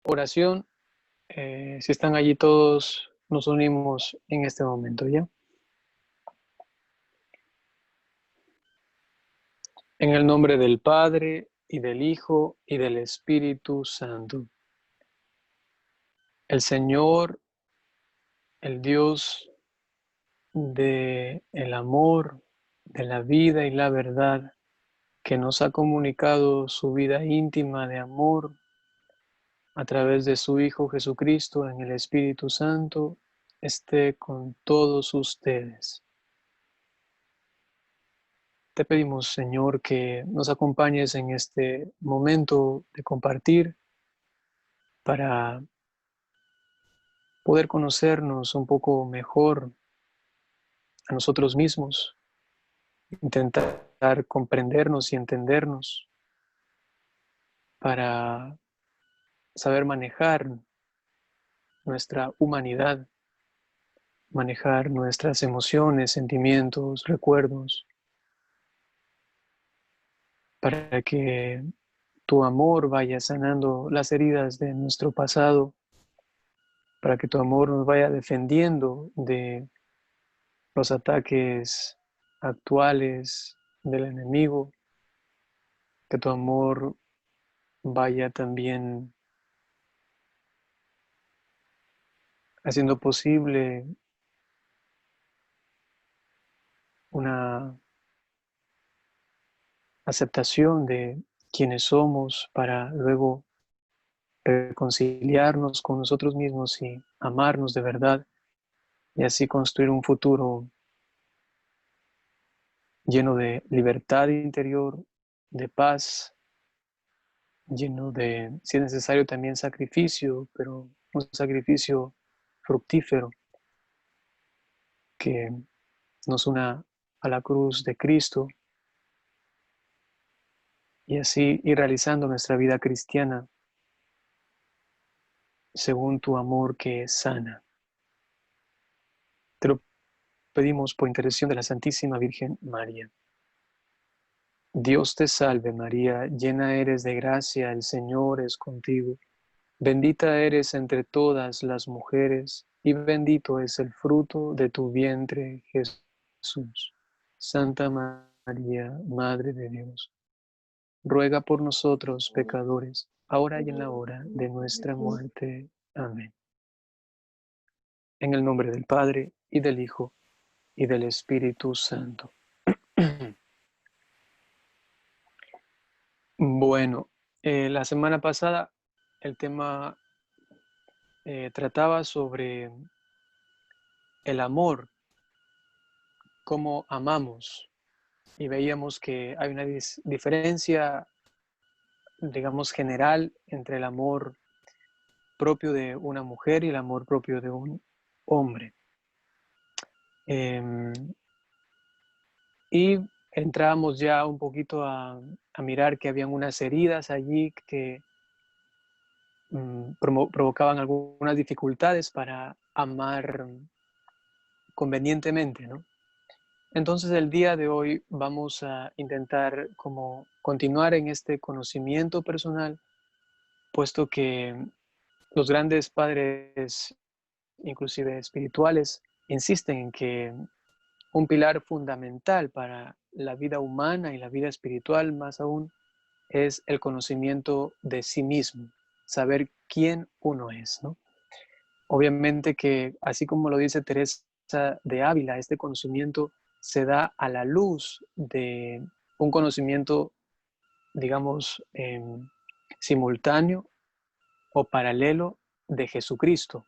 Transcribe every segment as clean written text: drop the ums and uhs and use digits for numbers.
oración. Si están allí todos, nos unimos en este momento, ¿ya? En el nombre del Padre, y del Hijo, y del Espíritu Santo. El Señor, el Dios del amor, de la vida y la verdad, que nos ha comunicado su vida íntima de amor a través de su Hijo Jesucristo en el Espíritu Santo, esté con todos ustedes. Te pedimos, Señor, que nos acompañes en este momento de compartir para poder conocernos un poco mejor a nosotros mismos, intentar comprendernos y entendernos para saber manejar nuestra humanidad, manejar nuestras emociones, sentimientos, recuerdos, para que tu amor vaya sanando las heridas de nuestro pasado, para que tu amor nos vaya defendiendo de los ataques actuales del enemigo, que tu amor vaya también haciendo posible una aceptación de quienes somos para luego reconciliarnos con nosotros mismos y amarnos de verdad y así construir un futuro lleno de libertad interior, de paz, lleno de, si es necesario, también sacrificio, pero un sacrificio fructífero que nos una a la cruz de Cristo y así ir realizando nuestra vida cristiana según tu amor que sana. Te lo pedimos por intercesión de la Santísima Virgen María. Dios te salve María, llena eres de gracia, el Señor es contigo. Bendita eres entre todas las mujeres, y bendito es el fruto de tu vientre, Jesús. Santa María, Madre de Dios, ruega por nosotros pecadores, ahora y en la hora de nuestra muerte. Amén. En el nombre del Padre, y del Hijo, y del Espíritu Santo. Bueno, la semana pasada el tema trataba sobre el amor, cómo amamos, y veíamos que hay una diferencia, digamos, general entre el amor propio de una mujer y el amor propio de un hombre. Y entramos ya un poquito a mirar que habían unas heridas allí que provocaban algunas dificultades para amar convenientemente, ¿no? Entonces el día de hoy vamos a intentar como continuar en este conocimiento personal, puesto que los grandes padres, inclusive espirituales, insisten en que un pilar fundamental para la vida humana y la vida espiritual más aún es el conocimiento de sí mismo, saber quién uno es, ¿no? Obviamente que, así como lo dice Teresa de Ávila, este conocimiento se da a la luz de un conocimiento, digamos, simultáneo o paralelo de Jesucristo.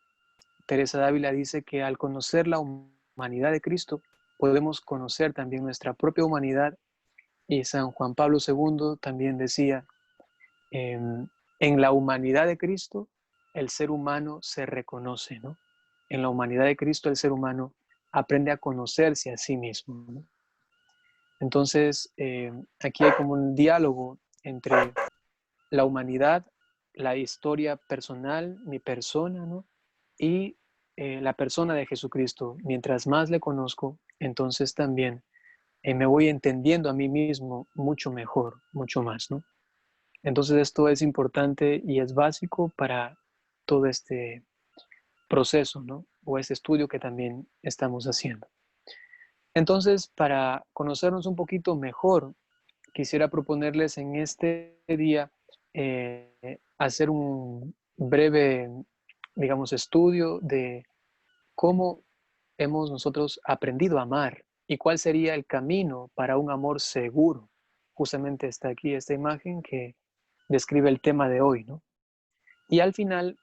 Teresa de Ávila dice que al conocer la humanidad de Cristo, podemos conocer también nuestra propia humanidad, y San Juan Pablo II también decía, en la humanidad de Cristo, el ser humano se reconoce, ¿no? En la humanidad de Cristo, el ser humano aprende a conocerse a sí mismo, ¿no? Entonces, aquí hay como un diálogo entre la humanidad, la historia personal, mi persona, ¿no? Y la persona de Jesucristo. Mientras más le conozco, entonces también me voy entendiendo a mí mismo mucho mejor, mucho más, ¿no? Entonces esto es importante y es básico para todo este proceso, ¿no? O este estudio que también estamos haciendo. Entonces, para conocernos un poquito mejor, quisiera proponerles en este día hacer un breve, digamos, estudio de cómo hemos nosotros aprendido a amar y cuál sería el camino para un amor seguro. Justamente está aquí esta imagen que describe el tema de hoy, ¿no? Y al final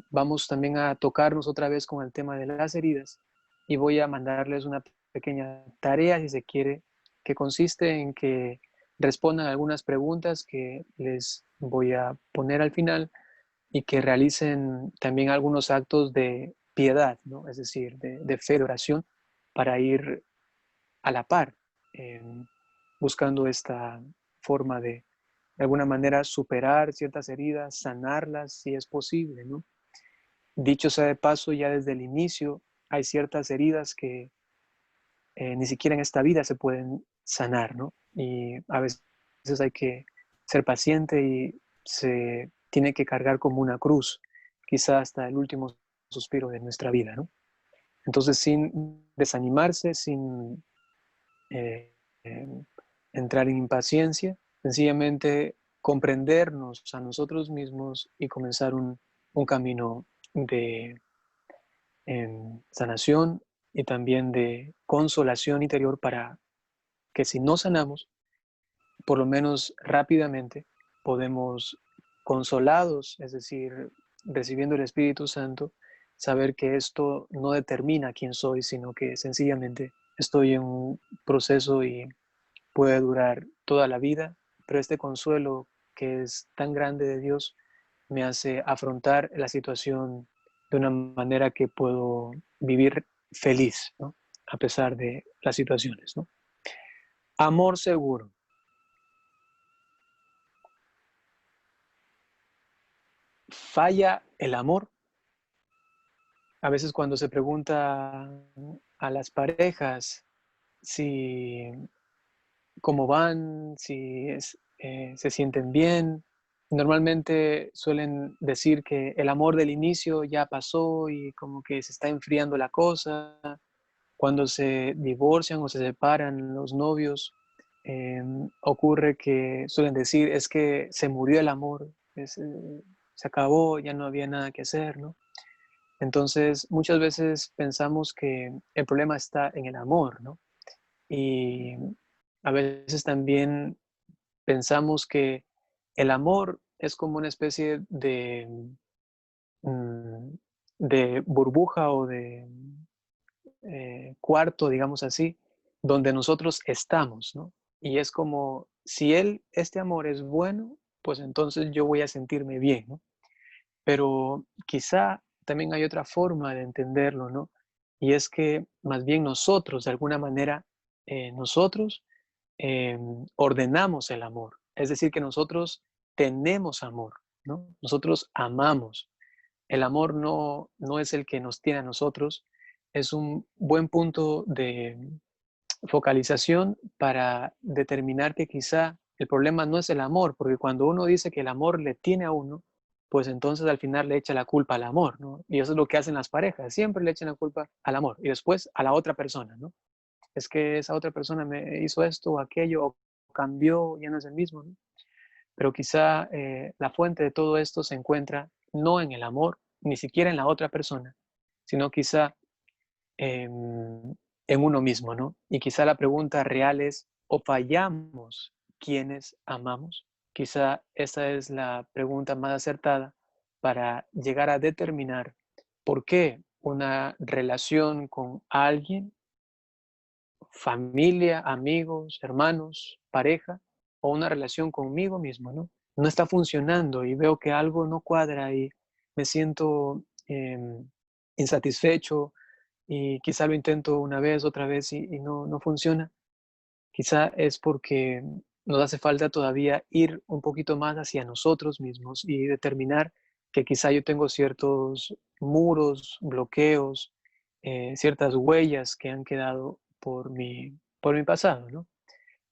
vamos también a tocarnos otra vez con el tema de las heridas y voy a mandarles una pequeña tarea, si se quiere, que consiste en que respondan algunas preguntas que les voy a poner al final y que realicen también algunos actos de piedad, ¿no? Es decir, de fe, de oración, para ir a la par, eh, buscando esta forma de alguna manera, superar ciertas heridas, sanarlas si es posible, ¿no? Dicho sea de paso, ya desde el inicio hay ciertas heridas que ni siquiera en esta vida se pueden sanar, ¿no? Y a veces hay que ser paciente y se tiene que cargar como una cruz, quizá hasta el último suspiro de nuestra vida, ¿no? Entonces, sin desanimarse, sin eh, eh, entrar en impaciencia, sencillamente comprendernos a nosotros mismos y comenzar un camino de sanación y también de consolación interior para que si no sanamos, por lo menos rápidamente podemos, consolados, es decir, recibiendo el Espíritu Santo, saber que esto no determina quién soy, sino que sencillamente estoy en un proceso y puede durar toda la vida, pero este consuelo que es tan grande de Dios me hace afrontar la situación de una manera que puedo vivir feliz, ¿no? A pesar de las situaciones, ¿no? Amor seguro. ¿Falla el amor? A veces cuando se pregunta a las parejas si cómo van, si se sienten bien. Normalmente suelen decir que el amor del inicio ya pasó y como que se está enfriando la cosa. Cuando se divorcian o se separan los novios, ocurre que suelen decir es que se murió el amor, se acabó, ya no había nada que hacer, ¿no? Entonces, muchas veces pensamos que el problema está en el amor, ¿no? Y a veces también pensamos que el amor es como una especie mm, de burbuja o de cuarto, digamos así, donde nosotros estamos, ¿no? Y es como, si este amor es bueno, pues entonces yo voy a sentirme bien, ¿no? Pero quizá también hay otra forma de entenderlo, ¿no? Y es que más bien nosotros, de alguna manera, nosotros ordenamos el amor. Es decir, que nosotros tenemos amor, ¿no? Nosotros amamos. El amor no es el que nos tiene a nosotros. Es un buen punto de focalización para determinar que quizá el problema no es el amor, porque cuando uno dice que el amor le tiene a uno, pues entonces al final le echa la culpa al amor, ¿no? Y eso es lo que hacen las parejas, siempre le echan la culpa al amor y después a la otra persona, ¿no? Es que esa otra persona me hizo esto o aquello, o cambió, ya no es el mismo, ¿no? Pero quizá la fuente de todo esto se encuentra no en el amor, ni siquiera en la otra persona, sino quizá en uno mismo, ¿no? Y quizá la pregunta real es, ¿o fallamos quienes amamos? Quizá esa es la pregunta más acertada para llegar a determinar por qué una relación con alguien, familia, amigos, hermanos, pareja, o una relación conmigo mismo, ¿no? No está funcionando y veo que algo no cuadra y me siento insatisfecho y quizá lo intento una vez, otra vez y no funciona. Quizá es porque nos hace falta todavía ir un poquito más hacia nosotros mismos y determinar que quizá yo tengo ciertos muros, bloqueos, ciertas huellas que han quedado por mi pasado, ¿no?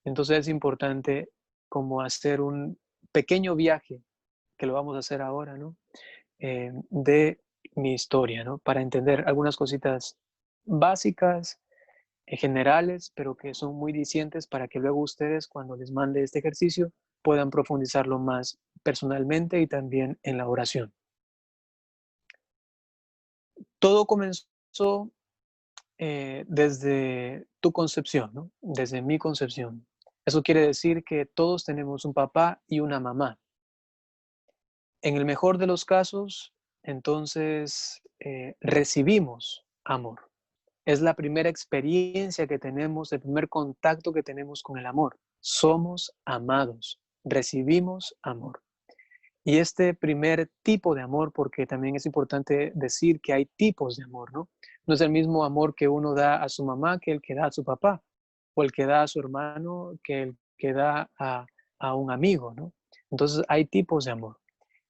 Entonces es importante como hacer un pequeño viaje, que lo vamos a hacer ahora, ¿no? de mi historia, ¿no? Para entender algunas cositas básicas, generales, pero que son muy dicientes para que luego ustedes, cuando les mande este ejercicio, puedan profundizarlo más personalmente y también en la oración. Todo comenzó desde tu concepción, ¿no? Desde mi concepción. Eso quiere decir que todos tenemos un papá y una mamá. En el mejor de los casos, entonces, recibimos amor. Es la primera experiencia que tenemos, el primer contacto que tenemos con el amor. Somos amados, recibimos amor. Y este primer tipo de amor, porque también es importante decir que hay tipos de amor, ¿no? No es el mismo amor que uno da a su mamá que el que da a su papá, o el que da a su hermano que el que da a un amigo, ¿no? Entonces hay tipos de amor.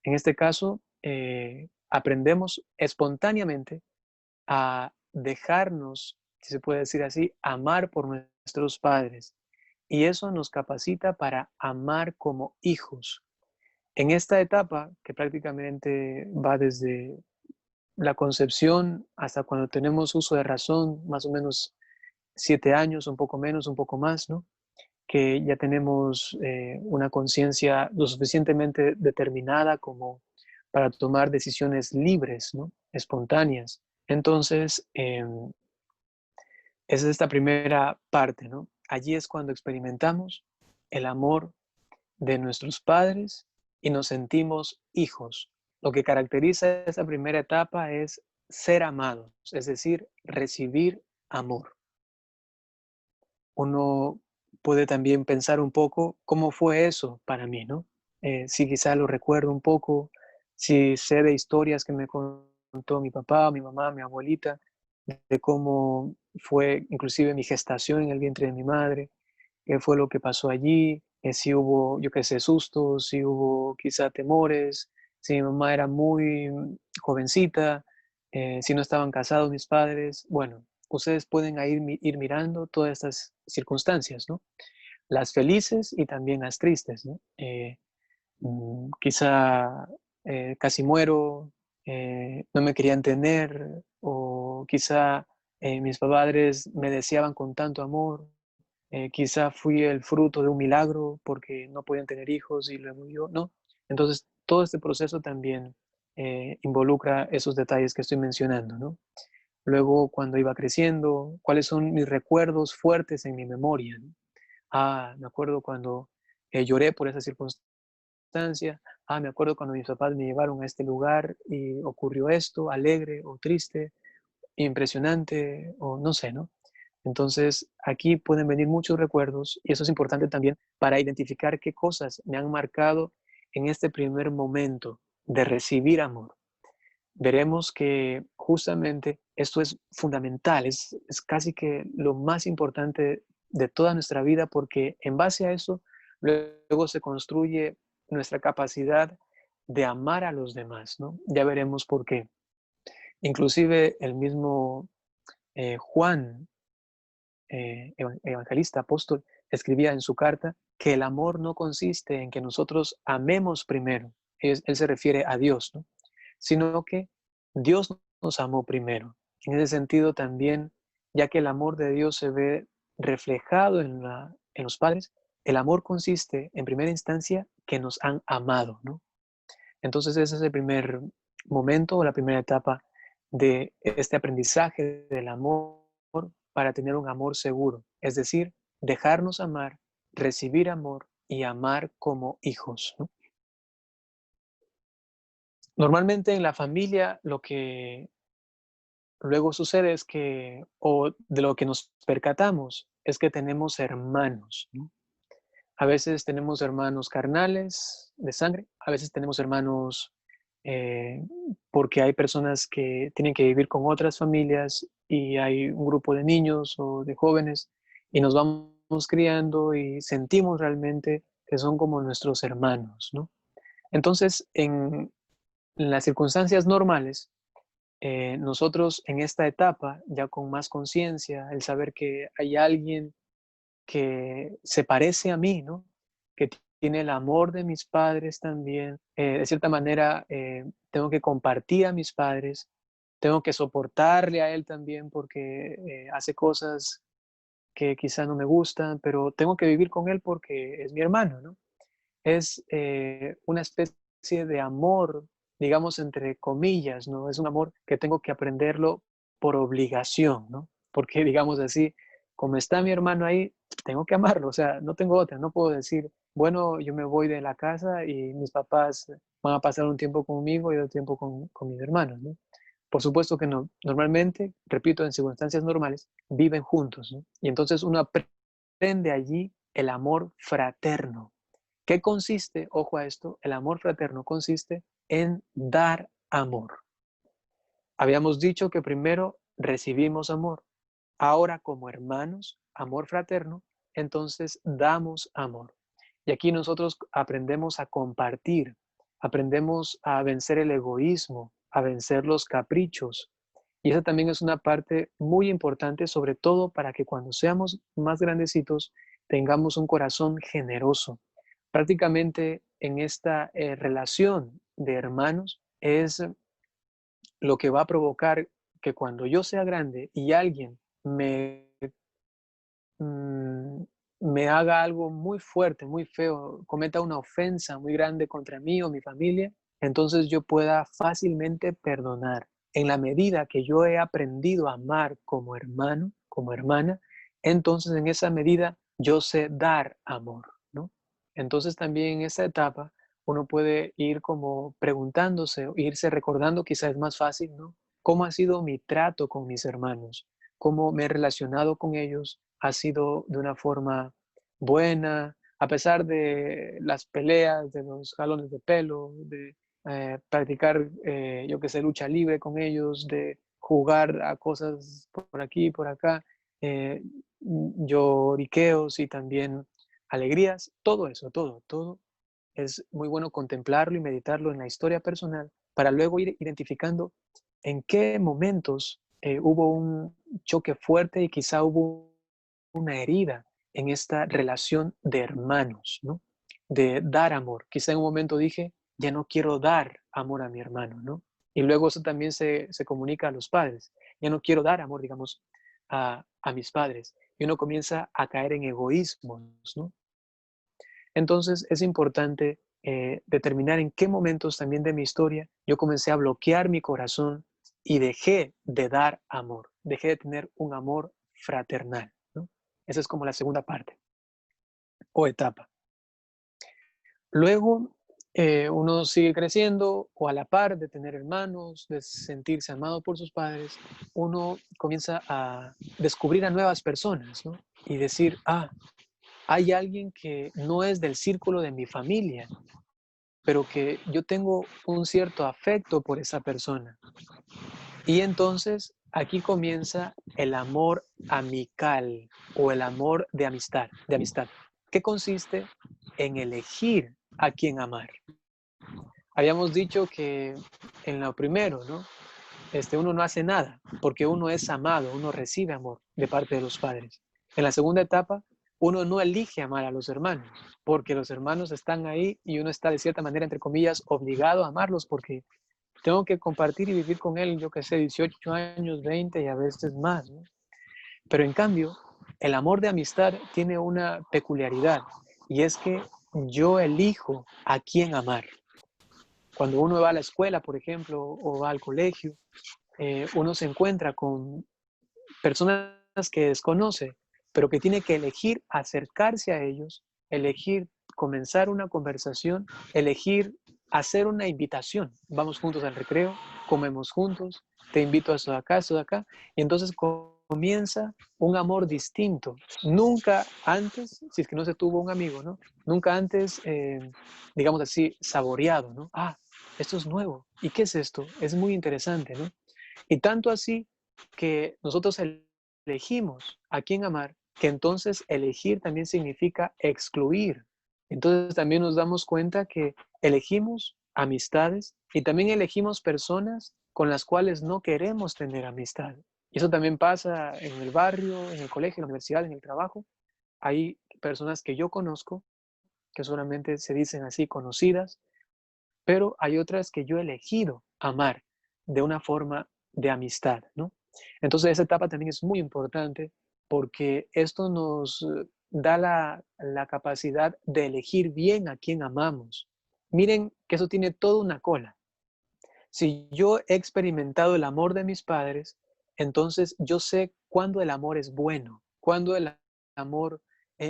En este caso, aprendemos espontáneamente a dejarnos, si se puede decir así, amar por nuestros padres. Y eso nos capacita para amar como hijos. En esta etapa, que prácticamente va desde la concepción hasta cuando tenemos uso de razón, más o menos 7 años, un poco menos, un poco más, ¿no? Que ya tenemos una conciencia lo suficientemente determinada como para tomar decisiones libres, ¿no? Espontáneas. Entonces, esa es esta primera parte, ¿no? Allí es cuando experimentamos el amor de nuestros padres y nos sentimos hijos. Lo que caracteriza esa primera etapa es ser amados, es decir, recibir amor. Uno puede también pensar un poco cómo fue eso para mí, ¿no? Si quizá lo recuerdo un poco, si sé de historias que me contó mi papá, mi mamá, mi abuelita, de cómo fue inclusive mi gestación en el vientre de mi madre, qué fue lo que pasó allí, si hubo, yo qué sé, sustos, si hubo quizá temores, si mi mamá era muy jovencita, si no estaban casados mis padres. Bueno, ustedes pueden ahí ir mirando todas estas circunstancias, ¿no? Las felices y también las tristes, ¿no? Quizá casi muero, no me querían tener, o quizá mis padres me deseaban con tanto amor, quizá fui el fruto de un milagro porque no podían tener hijos y luego yo, ¿no? Entonces, todo este proceso también involucra esos detalles que estoy mencionando, ¿no? Luego, cuando iba creciendo, ¿cuáles son mis recuerdos fuertes en mi memoria? ¿No? Me acuerdo cuando lloré por esa circunstancia. Me acuerdo cuando mis papás me llevaron a este lugar y ocurrió esto, alegre o triste, impresionante o no sé, ¿no? Entonces, aquí pueden venir muchos recuerdos y eso es importante también para identificar qué cosas me han marcado en este primer momento de recibir amor. Veremos que justamente esto es fundamental, es casi que lo más importante de toda nuestra vida porque en base a eso luego se construye nuestra capacidad de amar a los demás, ¿no? Ya veremos por qué. Inclusive el mismo Juan evangelista, apóstol, escribía en su carta que el amor no consiste en que nosotros amemos primero, él se refiere a Dios, ¿no? Sino que Dios nos amó primero. En ese sentido también, ya que el amor de Dios se ve reflejado en los padres, el amor consiste en primera instancia que nos han amado, ¿no? Entonces ese es el primer momento o la primera etapa de este aprendizaje del amor para tener un amor seguro, es decir, dejarnos amar, recibir amor y amar como hijos, ¿no? Normalmente en la familia lo que luego sucede es que, o de lo que nos percatamos, es que tenemos hermanos, ¿no? A veces tenemos hermanos carnales de sangre, a veces tenemos hermanos eh, porque hay personas que tienen que vivir con otras familias y hay un grupo de niños o de jóvenes y nos vamos criando y sentimos realmente que son como nuestros hermanos, ¿no? Entonces, en las circunstancias normales, nosotros en esta etapa, ya con más conciencia, el saber que hay alguien que se parece a mí, ¿no? Que tiene el amor de mis padres también. De cierta manera, tengo que compartir a mis padres, tengo que soportarle a él también porque hace cosas que quizá no me gustan, pero tengo que vivir con él porque es mi hermano, ¿no? Es una especie de amor, digamos, entre comillas, ¿no? Es un amor que tengo que aprenderlo por obligación, ¿no? Porque, digamos así, como está mi hermano ahí, tengo que amarlo, o sea, no tengo otra, no puedo decir, bueno, yo me voy de la casa y mis papás van a pasar un tiempo conmigo y otro tiempo con mis hermanos, ¿no? Por supuesto que no. Normalmente, repito, en circunstancias normales, viven juntos, ¿no? Y entonces uno aprende allí el amor fraterno. ¿Qué consiste? Ojo a esto, el amor fraterno consiste en dar amor. Habíamos dicho que primero recibimos amor, ahora como hermanos, amor fraterno, entonces damos amor. Y aquí nosotros aprendemos a compartir, aprendemos a vencer el egoísmo, a vencer los caprichos. Y esa también es una parte muy importante, sobre todo para que cuando seamos más grandecitos tengamos un corazón generoso. Prácticamente en esta relación de hermanos es lo que va a provocar que cuando yo sea grande y alguien mm, me haga algo muy fuerte, muy feo, cometa una ofensa muy grande contra mí o mi familia, entonces yo pueda fácilmente perdonar. En la medida que yo he aprendido a amar como hermano, como hermana, entonces en esa medida yo sé dar amor, ¿no? Entonces también en esa etapa uno puede ir como preguntándose, irse recordando, quizás es más fácil, ¿no? ¿Cómo ha sido mi trato con mis hermanos? ¿Cómo me he relacionado con ellos? ¿Ha sido de una forma buena? A pesar de las peleas, de los jalones de pelo, de practicar, yo que sé, lucha libre con ellos, de jugar a cosas por aquí, por acá, eh, lloriqueos y también alegrías, todo eso, todo es muy bueno contemplarlo y meditarlo en la historia personal para luego ir identificando en qué momentos hubo un choque fuerte y quizá hubo una herida en esta relación de hermanos, ¿no? De dar amor. Quizá en un momento dije, ya no quiero dar amor a mi hermano, ¿no? Y luego eso también se comunica a los padres. Ya no quiero dar amor, digamos, a mis padres. Y uno comienza a caer en egoísmos, ¿no? Entonces es importante determinar en qué momentos también de mi historia yo comencé a bloquear mi corazón y dejé de dar amor, dejé de tener un amor fraternal, ¿no? Esa es como la segunda parte o etapa. Luego uno sigue creciendo o a la par de tener hermanos, de sentirse amado por sus padres, uno comienza a descubrir a nuevas personas, ¿no? Y decir, hay alguien que no es del círculo de mi familia, pero que yo tengo un cierto afecto por esa persona. Y entonces aquí comienza el amor amical o el amor de amistad, que consiste en elegir a quién amar. Habíamos dicho que en lo primero, ¿no? Uno no hace nada porque uno es amado, uno recibe amor de parte de los padres. En la segunda etapa, uno no elige amar a los hermanos porque los hermanos están ahí y uno está de cierta manera, entre comillas, obligado a amarlos porque tengo que compartir y vivir con él, yo que sé, 18 años, 20 y a veces más, ¿no? Pero en cambio, el amor de amistad tiene una peculiaridad y es que yo elijo a quién amar. Cuando uno va a la escuela, por ejemplo, o va al colegio, uno se encuentra con personas que desconoce, pero que tiene que elegir acercarse a ellos, elegir comenzar una conversación, elegir hacer una invitación. Vamos juntos al recreo, comemos juntos, te invito a eso de acá, y entonces comienza un amor distinto. Nunca antes, si es que no se tuvo un amigo, ¿no? Nunca antes, digamos así, saboreado, ¿no? Esto es nuevo. ¿Y qué es esto? Es muy interesante, ¿no? Y tanto así que nosotros elegimos a quién amar, que entonces elegir también significa excluir. Entonces también nos damos cuenta que elegimos amistades y también elegimos personas con las cuales no queremos tener amistad. Y eso también pasa en el barrio, en el colegio, en la universidad, en el trabajo. Hay personas que yo conozco que solamente se dicen así conocidas, pero hay otras que yo he elegido amar de una forma de amistad, ¿no? Entonces esa etapa también es muy importante porque esto nos da la capacidad de elegir bien a quién amamos. Miren que eso tiene toda una cola. Si yo he experimentado el amor de mis padres, entonces yo sé cuándo el amor es bueno, cuándo el amor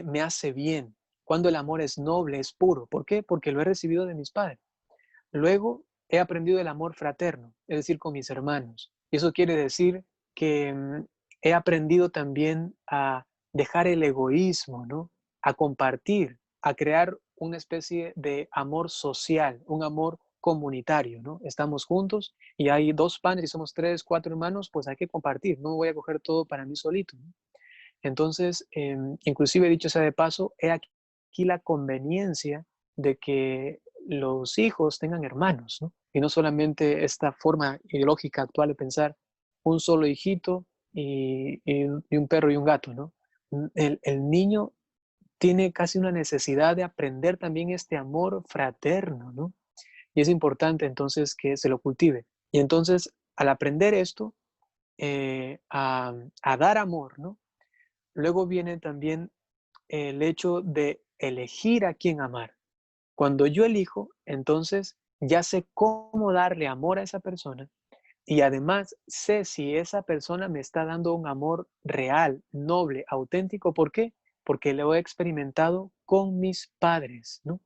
me hace bien, cuándo el amor es noble, es puro. ¿Por qué? Porque lo he recibido de mis padres. Luego he aprendido el amor fraterno, es decir, con mis hermanos. Y eso quiere decir que he aprendido también a dejar el egoísmo, ¿no? A compartir, a crear una especie de amor social, un amor comunitario, ¿no? Estamos juntos y hay dos panes y somos tres, cuatro hermanos, pues hay que compartir, no voy a coger todo para mí solito, ¿no? Entonces, inclusive dicho sea de paso, he aquí la conveniencia de que los hijos tengan hermanos, ¿no? Y no solamente esta forma ideológica actual de pensar un solo hijito y un perro y un gato, ¿no? El niño tiene casi una necesidad de aprender también este amor fraterno, ¿no? Y es importante entonces que se lo cultive. Y entonces, al aprender esto, a dar amor, ¿no? Luego viene también el hecho de elegir a quién amar. Cuando yo elijo, entonces ya sé cómo darle amor a esa persona y además sé si esa persona me está dando un amor real, noble, auténtico. ¿Por qué? Porque lo he experimentado con mis padres, ¿no?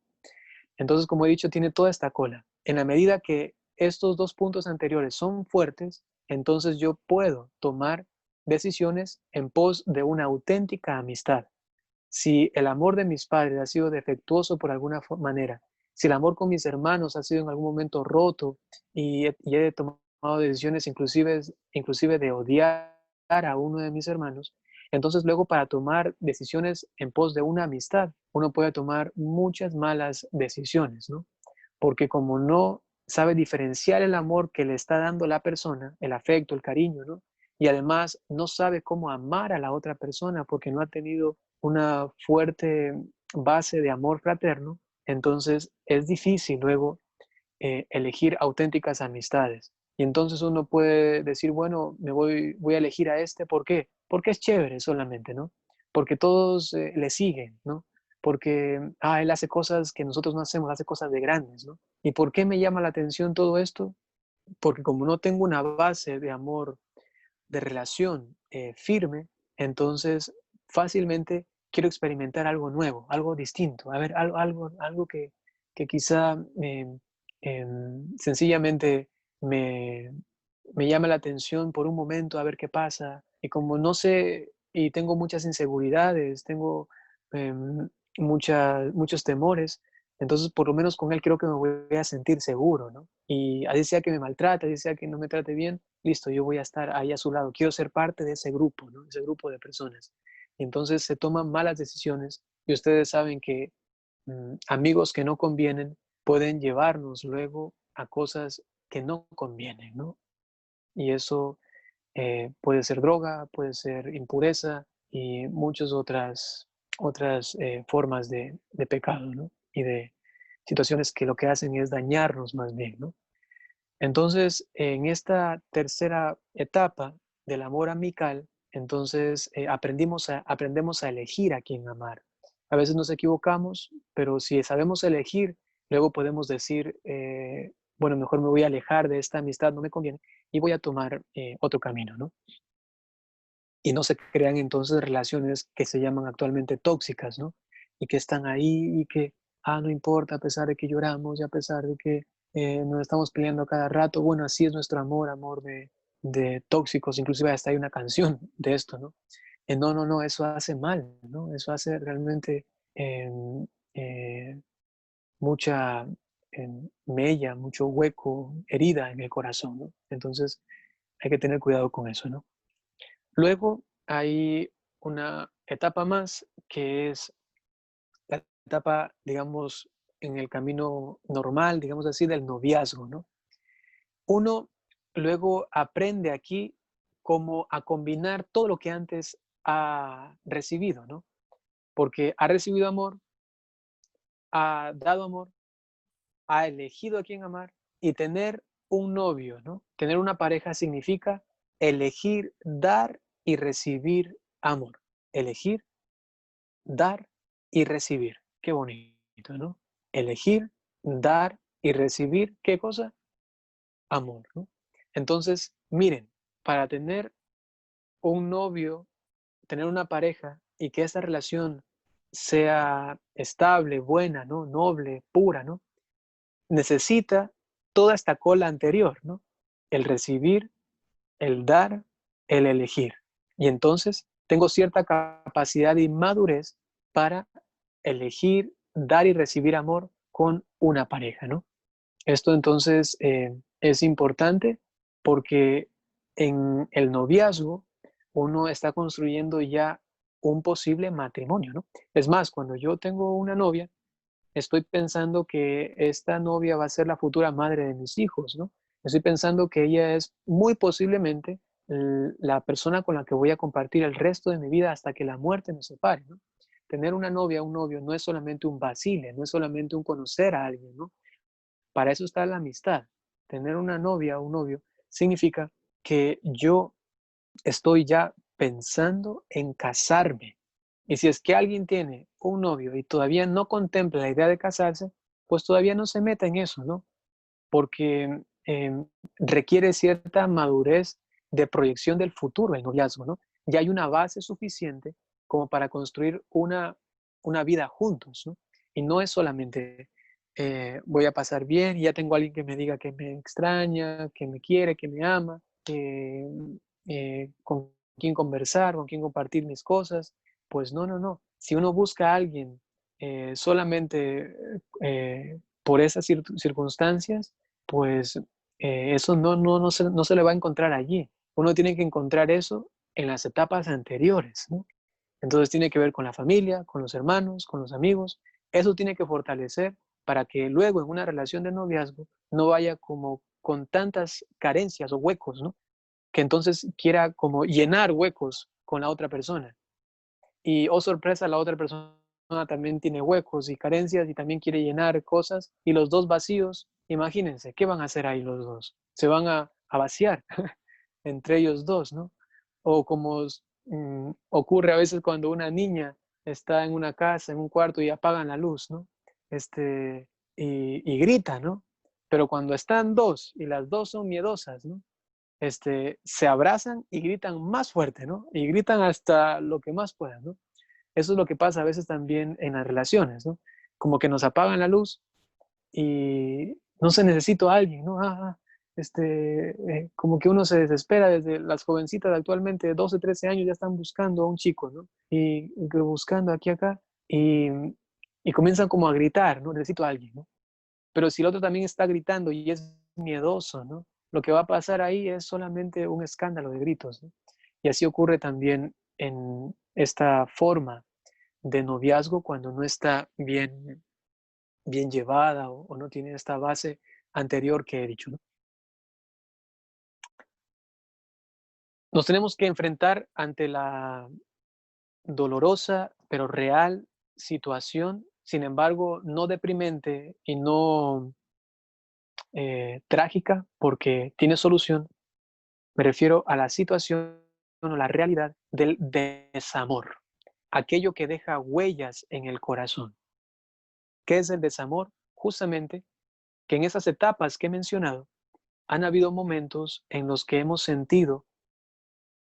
Entonces, como he dicho, tiene toda esta cola. En la medida que estos dos puntos anteriores son fuertes, entonces yo puedo tomar decisiones en pos de una auténtica amistad. Si el amor de mis padres ha sido defectuoso por alguna manera, si el amor con mis hermanos ha sido en algún momento roto y he tomado decisiones inclusive de odiar a uno de mis hermanos, entonces luego para tomar decisiones en pos de una amistad, uno puede tomar muchas malas decisiones, ¿no? Porque como no sabe diferenciar el amor que le está dando la persona, el afecto, el cariño, ¿no? Y además no sabe cómo amar a la otra persona porque no ha tenido una fuerte base de amor fraterno, entonces es difícil luego elegir auténticas amistades. Y entonces uno puede decir, bueno, voy a elegir a este, ¿por qué? Porque es chévere solamente, ¿no? Porque todos le siguen, ¿no? Porque, él hace cosas que nosotros no hacemos, hace cosas de grandes, ¿no? ¿Y por qué me llama la atención todo esto? Porque como no tengo una base de amor, de relación firme, entonces fácilmente quiero experimentar algo nuevo, algo distinto, a ver, algo que quizá sencillamente me, me llama la atención por un momento a ver qué pasa. Y como no sé y tengo muchas inseguridades, tengo muchos temores, entonces por lo menos con él creo que me voy a sentir seguro, ¿no? Y así sea que me maltrate, así sea que no me trate bien, listo, yo voy a estar ahí a su lado. Quiero ser parte de ese grupo, ¿no? Ese grupo de personas. Y entonces se toman malas decisiones y ustedes saben que amigos que no convienen pueden llevarnos luego a cosas que no convienen, ¿no? Y eso puede ser droga, puede ser impureza y muchas otras formas de pecado, ¿no? Y de situaciones que lo que hacen es dañarnos más bien, ¿no? Entonces, en esta tercera etapa del amor amical, entonces aprendemos a elegir a quién amar. A veces nos equivocamos, pero si sabemos elegir, luego podemos decir, bueno, mejor me voy a alejar de esta amistad, no me conviene, y voy a tomar otro camino, ¿no? Y no se crean entonces relaciones que se llaman actualmente tóxicas, ¿no? Y que están ahí y que, no importa, a pesar de que lloramos y a pesar de que nos estamos peleando cada rato, bueno, así es nuestro amor, amor de tóxicos, inclusive hasta hay una canción de esto, ¿no? No, no, no, eso hace mal, ¿no? Eso hace realmente em, eh, mucha mella, mucho hueco, herida en el corazón, ¿no? Entonces hay que tener cuidado con eso, ¿no? Luego hay una etapa más que es la etapa, digamos, en el camino normal, digamos así, del noviazgo, ¿no? Uno luego aprende aquí cómo a combinar todo lo que antes ha recibido, ¿no? Porque ha recibido amor, ha dado amor, ha elegido a quién amar, y tener un novio, ¿no? Tener una pareja significa elegir, dar y recibir amor. Elegir, dar y recibir. Qué bonito, ¿no? Elegir, dar y recibir, ¿qué cosa? Amor, ¿no? Entonces, miren, para tener un novio, tener una pareja y que esa relación sea estable, buena, ¿no? Noble, pura, ¿no? Necesita toda esta cola anterior, ¿no? El recibir, el dar, el elegir. Y entonces tengo cierta capacidad y madurez para elegir, dar y recibir amor con una pareja, ¿no? Esto entonces es importante porque en el noviazgo uno está construyendo ya un posible matrimonio, ¿no? Es más, cuando yo tengo una novia, estoy pensando que esta novia va a ser la futura madre de mis hijos, ¿no? Estoy pensando que ella es muy posiblemente la persona con la que voy a compartir el resto de mi vida hasta que la muerte nos separe, ¿no? Tener una novia, un novio, no es solamente un vacile, no es solamente un conocer a alguien, ¿no? Para eso está la amistad. Tener una novia o un novio significa que yo estoy ya pensando en casarme. Y si es que alguien tiene un novio y todavía no contempla la idea de casarse, pues todavía no se meta en eso, ¿no? Porque requiere cierta madurez de proyección del futuro, el noviazgo, ¿no? Ya hay una base suficiente como para construir una vida juntos, ¿no? Y no es solamente voy a pasar bien y ya tengo a alguien que me diga que me extraña, que me quiere, que me ama, con quién conversar, con quién compartir mis cosas. Pues no, no, no. Si uno busca a alguien solamente por esas circunstancias, pues eso no se le va a encontrar allí. Uno tiene que encontrar eso en las etapas anteriores, ¿no? Entonces tiene que ver con la familia, con los hermanos, con los amigos. Eso tiene que fortalecer para que luego en una relación de noviazgo no vaya como con tantas carencias o huecos, ¿no? Que entonces quiera como llenar huecos con la otra persona. Y, oh sorpresa, la otra persona también tiene huecos y carencias y también quiere llenar cosas y los dos vacíos, imagínense, ¿qué van a hacer ahí los dos? Se van a vaciar entre ellos dos, ¿no? O como ocurre a veces cuando una niña está en una casa, en un cuarto y apagan la luz, ¿no? Y grita, ¿no? Pero cuando están dos y las dos son miedosas, ¿no? Se abrazan y gritan más fuerte, ¿no? Y gritan hasta lo que más puedan, ¿no? Eso es lo que pasa a veces también en las relaciones, ¿no? Como que nos apagan la luz y no se necesita a alguien, ¿no? Como que uno se desespera desde las jovencitas de actualmente de 12, 13 años ya están buscando a un chico, ¿no? Y buscando aquí, acá, y comienzan como a gritar, ¿no? Necesito a alguien, ¿no? Pero si el otro también está gritando y es miedoso, ¿no? Lo que va a pasar ahí es solamente un escándalo de gritos, ¿no? Y así ocurre también en esta forma de noviazgo cuando no está bien llevada o no tiene esta base anterior que he dicho, ¿no? Nos tenemos que enfrentar ante la dolorosa pero real situación, sin embargo, no deprimente y no trágica porque tiene solución. Me refiero a la situación o la realidad del desamor, aquello que deja huellas en el corazón. ¿Qué es el desamor? Justamente que en esas etapas que he mencionado, han habido momentos en los que hemos sentido,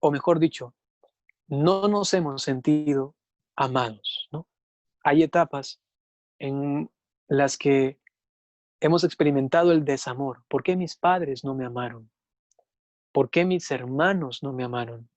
o mejor dicho, no nos hemos sentido amados, ¿no? Hay etapas en las que hemos experimentado el desamor. ¿Por qué mis padres no me amaron? ¿Por qué mis hermanos no me amaron?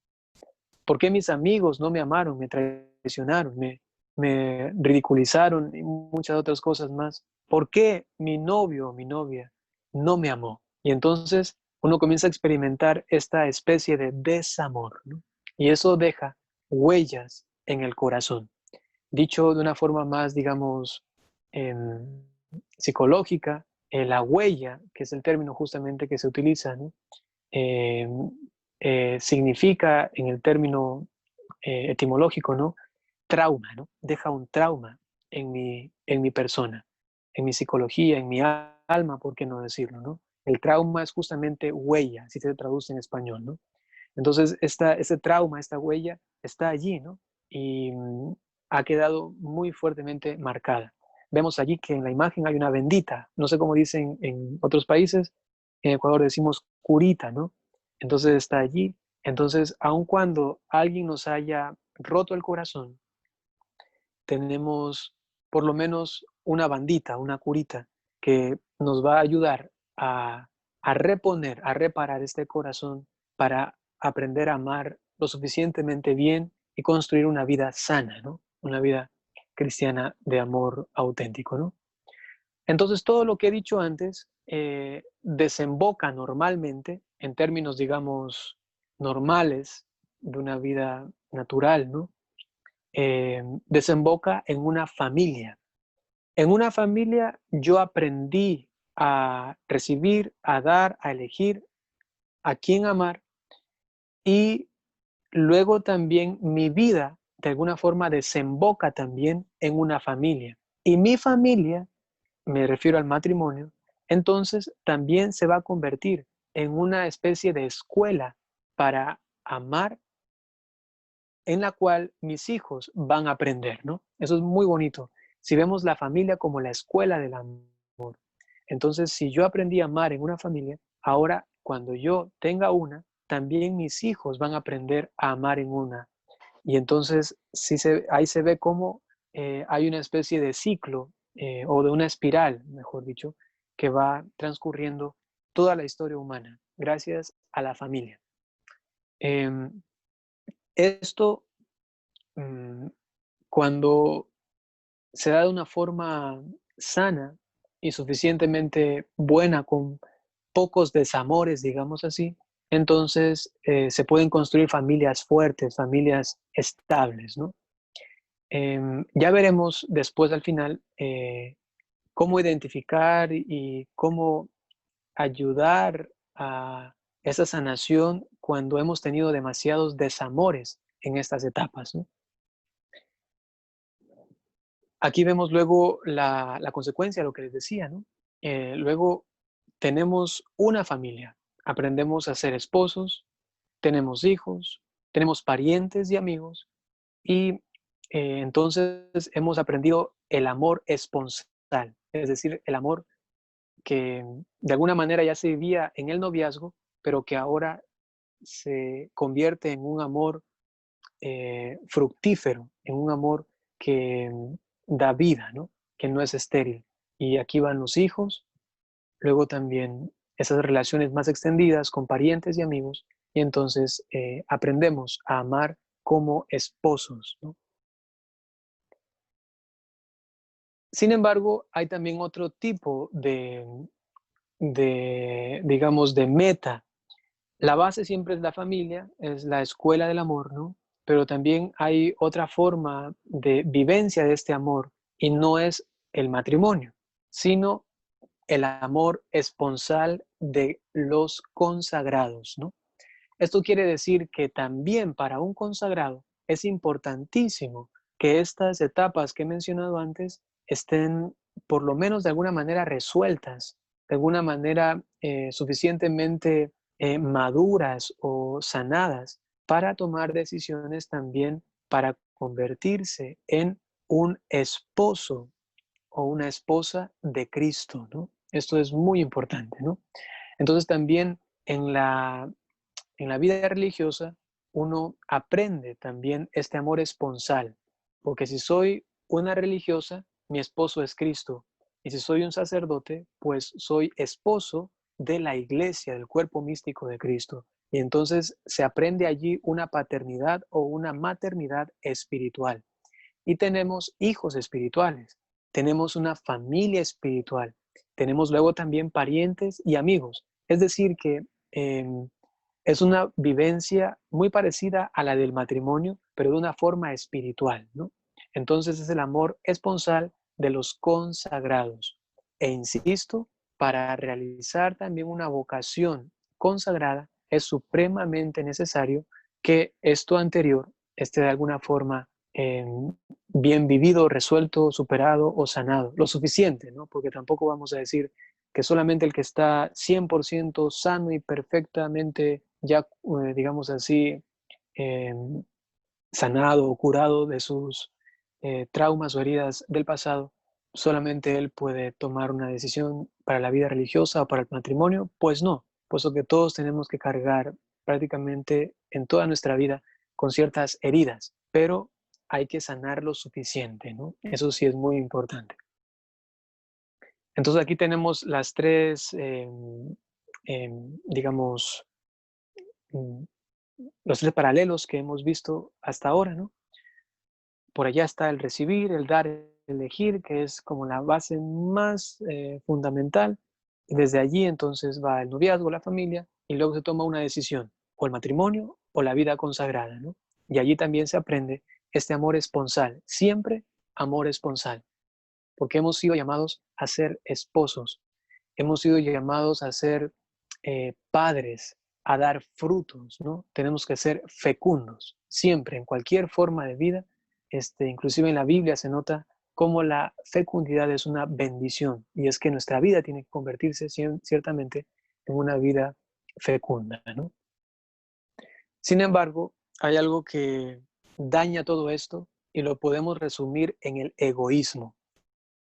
¿Por qué mis amigos no me amaron, me traicionaron, me ridiculizaron y muchas otras cosas más? ¿Por qué mi novio o mi novia no me amó? Y entonces uno comienza a experimentar esta especie de desamor, ¿no? Y eso deja huellas en el corazón. Dicho de una forma más, digamos, em, psicológica, la huella, que es el término justamente que se utiliza, ¿no? Eh, Significa en el término etimológico, ¿no? Trauma, ¿no? Deja un trauma en mi persona, en mi psicología, en mi alma, ¿por qué no decirlo, no? El trauma es justamente huella, si se traduce en español, ¿no? Entonces, ese trauma, esta huella, está allí, ¿no? Y ha quedado muy fuertemente marcada. Vemos allí que en la imagen hay una bendita, no sé cómo dicen en otros países, en Ecuador decimos curita, ¿no? Entonces está allí. Entonces, aun cuando alguien nos haya roto el corazón, tenemos por lo menos una bandita, una curita, que nos va a ayudar a reponer, a reparar este corazón para aprender a amar lo suficientemente bien y construir una vida sana, ¿no? Una vida cristiana de amor auténtico, ¿no? Entonces, todo lo que he dicho antes desemboca normalmente, en términos, digamos, normales de una vida natural, ¿no? Desemboca en una familia. En una familia yo aprendí a recibir, a dar, a elegir a quién amar y luego también mi vida de alguna forma desemboca también en una familia. Y mi familia, me refiero al matrimonio, entonces también se va a convertir en una especie de escuela para amar en la cual mis hijos van a aprender, ¿no? Eso es muy bonito. Si vemos la familia como la escuela del amor, entonces si yo aprendí a amar en una familia, ahora cuando yo tenga una, también mis hijos van a aprender a amar en una. Y entonces ahí se ve cómo hay una especie de ciclo o de una espiral, mejor dicho, que va transcurriendo toda la historia humana gracias a la familia. Em, esto mm, cuando se da de una forma sana y suficientemente buena, con pocos desamores, digamos así, entonces se pueden construir familias fuertes, familias estables, ¿no? Ya veremos después al final cómo identificar y cómo ayudar a esa sanación cuando hemos tenido demasiados desamores en estas etapas, ¿no? Aquí vemos luego la consecuencia, lo que les decía, ¿no? Luego tenemos una familia, aprendemos a ser esposos, tenemos hijos, tenemos parientes y amigos, y entonces hemos aprendido el amor esponsal, es decir, el amor que de alguna manera ya se vivía en el noviazgo, pero que ahora se convierte en un amor fructífero, en un amor que da vida, ¿no? Que no es estéril. Y aquí van los hijos, luego también esas relaciones más extendidas con parientes y amigos, y entonces aprendemos a amar como esposos, ¿no? Sin embargo, hay también otro tipo digamos, de meta. La base siempre es la familia, es la escuela del amor, ¿no? Pero también hay otra forma de vivencia de este amor y no es el matrimonio, sino el amor esponsal de los consagrados, ¿no? Esto quiere decir que también para un consagrado es importantísimo que estas etapas que he mencionado antes estén por lo menos de alguna manera resueltas, de alguna manera suficientemente maduras o sanadas para tomar decisiones también para convertirse en un esposo o una esposa de Cristo, ¿no? Esto es muy importante, ¿no? Entonces también en la vida religiosa uno aprende también este amor esponsal, porque si soy una religiosa, mi esposo es Cristo, y si soy un sacerdote, pues soy esposo de la iglesia, del cuerpo místico de Cristo. Y entonces se aprende allí una paternidad o una maternidad espiritual. Y tenemos hijos espirituales, tenemos una familia espiritual, tenemos luego también parientes y amigos. Es decir, que eh, es una vivencia muy parecida a la del matrimonio, pero de una forma espiritual, ¿no? Entonces es el amor esponsal de los consagrados. E insisto, para realizar también una vocación consagrada es supremamente necesario que esto anterior esté de alguna forma eh, bien vivido, resuelto, superado o sanado. Lo suficiente, ¿no? Porque tampoco vamos a decir que solamente el que está 100% sano y perfectamente ya, digamos así, eh, sanado o curado de sus traumas o heridas del pasado, solamente él puede tomar una decisión para la vida religiosa o para el matrimonio. Pues no, puesto que todos tenemos que cargar prácticamente en toda nuestra vida con ciertas heridas, pero hay que sanar lo suficiente, ¿no? Eso sí es muy importante. Entonces aquí tenemos las tres, digamos, mm, los tres paralelos que hemos visto hasta ahora, ¿no? Por allá está el recibir, el dar, el elegir, que es como la base más fundamental. Desde allí entonces va el noviazgo, la familia, y luego se toma una decisión, o el matrimonio o la vida consagrada, ¿no? Y allí también se aprende este amor esponsal, siempre amor esponsal, porque hemos sido llamados a ser esposos, hemos sido llamados a ser padres, a dar frutos, ¿no? Tenemos que ser fecundos, siempre, en cualquier forma de vida. Inclusive en la Biblia se nota cómo la fecundidad es una bendición, y es que nuestra vida tiene que convertirse ciertamente en una vida fecunda, ¿no? Sin embargo, hay algo que daña todo esto y lo podemos resumir en el egoísmo.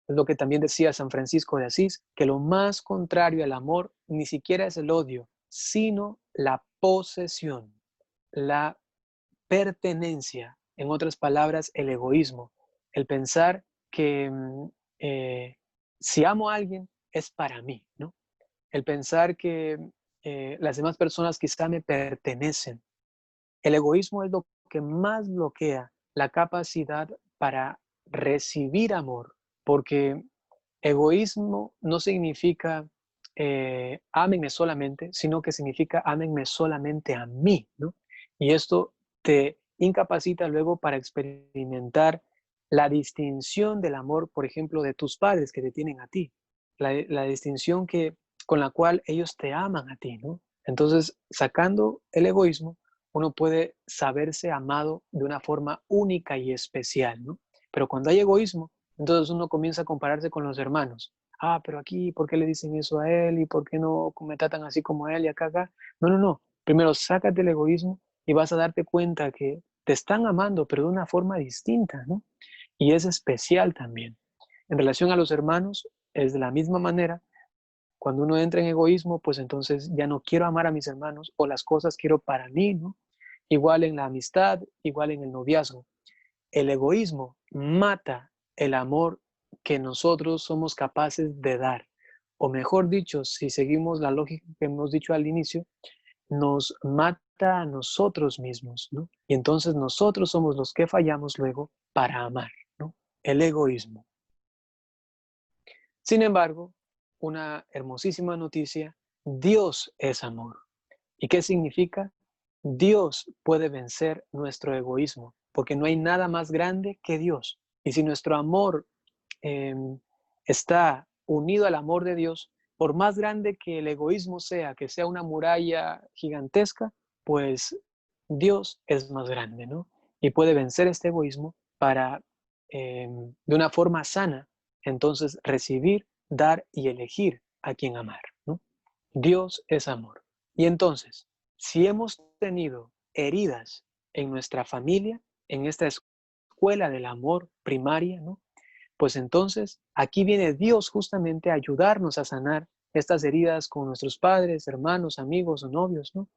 Es lo que también decía San Francisco de Asís, que lo más contrario al amor ni siquiera es el odio, sino la posesión, la pertenencia, en otras palabras, el egoísmo, el pensar que eh, si amo a alguien es para mí, ¿no? El pensar que las demás personas quizá me pertenecen. El egoísmo es lo que más bloquea la capacidad para recibir amor, porque egoísmo no significa ámenme solamente, sino que significa ámenme solamente a mí, ¿no? Y esto te incapacita luego para experimentar la distinción del amor, por ejemplo, de tus padres que te tienen a ti, la distinción con la cual ellos te aman a ti, ¿no? Entonces, sacando el egoísmo, uno puede saberse amado de una forma única y especial, ¿no? Pero cuando hay egoísmo, entonces uno comienza a compararse con los hermanos. Ah, pero aquí, ¿por qué le dicen eso a él? ¿Y por qué no me tratan así como a él y acá, acá? No, no, no. Primero, sácate el egoísmo y vas a darte cuenta que te están amando, pero de una forma distinta, ¿no? Y es especial también. En relación a los hermanos, es de la misma manera. Cuando uno entra en egoísmo, pues entonces ya no quiero amar a mis hermanos o las cosas quiero para mí, ¿no? Igual en la amistad, igual en el noviazgo. El egoísmo mata el amor que nosotros somos capaces de dar. O mejor dicho, si seguimos la lógica que hemos dicho al inicio, nos mata a nosotros mismos, ¿no? Y entonces nosotros somos los que fallamos luego para amar, ¿no? El egoísmo. Sin embargo, una hermosísima noticia, Dios es amor. ¿Y qué significa? Dios puede vencer nuestro egoísmo, porque no hay nada más grande que Dios. Y si nuestro amor eh, está unido al amor de Dios, por más grande que el egoísmo sea, que sea una muralla gigantesca, pues Dios es más grande, ¿no? Y puede vencer este egoísmo para, de una forma sana, entonces recibir, dar y elegir a quien amar, ¿no? Dios es amor. Y entonces, si hemos tenido heridas en nuestra familia, en esta escuela del amor primaria, ¿no? Pues entonces aquí viene Dios justamente a ayudarnos a sanar estas heridas con nuestros padres, hermanos, amigos o novios, ¿no?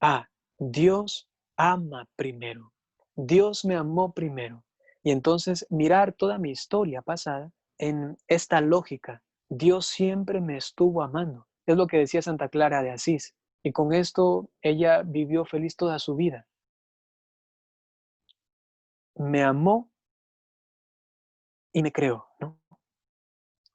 Ah, Dios ama primero. Dios me amó primero. Y entonces mirar toda mi historia pasada en esta lógica. Dios siempre me estuvo amando. Es lo que decía Santa Clara de Asís. Y con esto ella vivió feliz toda su vida. Me amó y me creó, ¿no?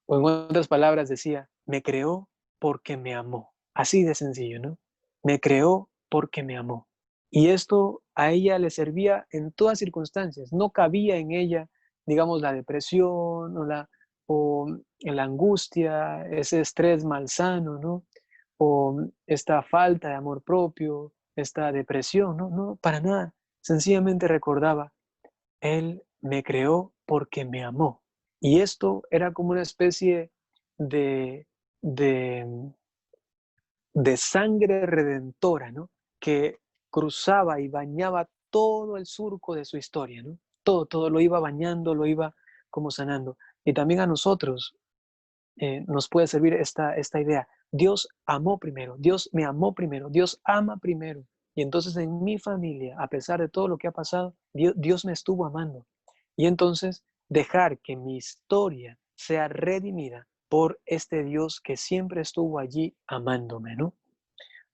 O en otras palabras decía, me creó porque me amó. Así de sencillo, ¿no? Me creó porque me amó. Y esto a ella le servía en todas circunstancias. No cabía en ella, digamos, la depresión o la angustia, ese estrés malsano, ¿no? O esta falta de amor propio, esta depresión, ¿no? No, para nada. Sencillamente recordaba, Él me creó porque me amó. Y esto era como una especie de, de, de sangre redentora, ¿no? Que cruzaba y bañaba todo el surco de su historia, ¿no? Todo lo iba bañando, lo iba como sanando. Y también a nosotros nos puede servir esta idea. Dios amó primero, Dios me amó primero, Dios ama primero. Y entonces en mi familia, a pesar de todo lo que ha pasado, Dios me estuvo amando. Y entonces dejar que mi historia sea redimida por este Dios que siempre estuvo allí amándome, ¿no?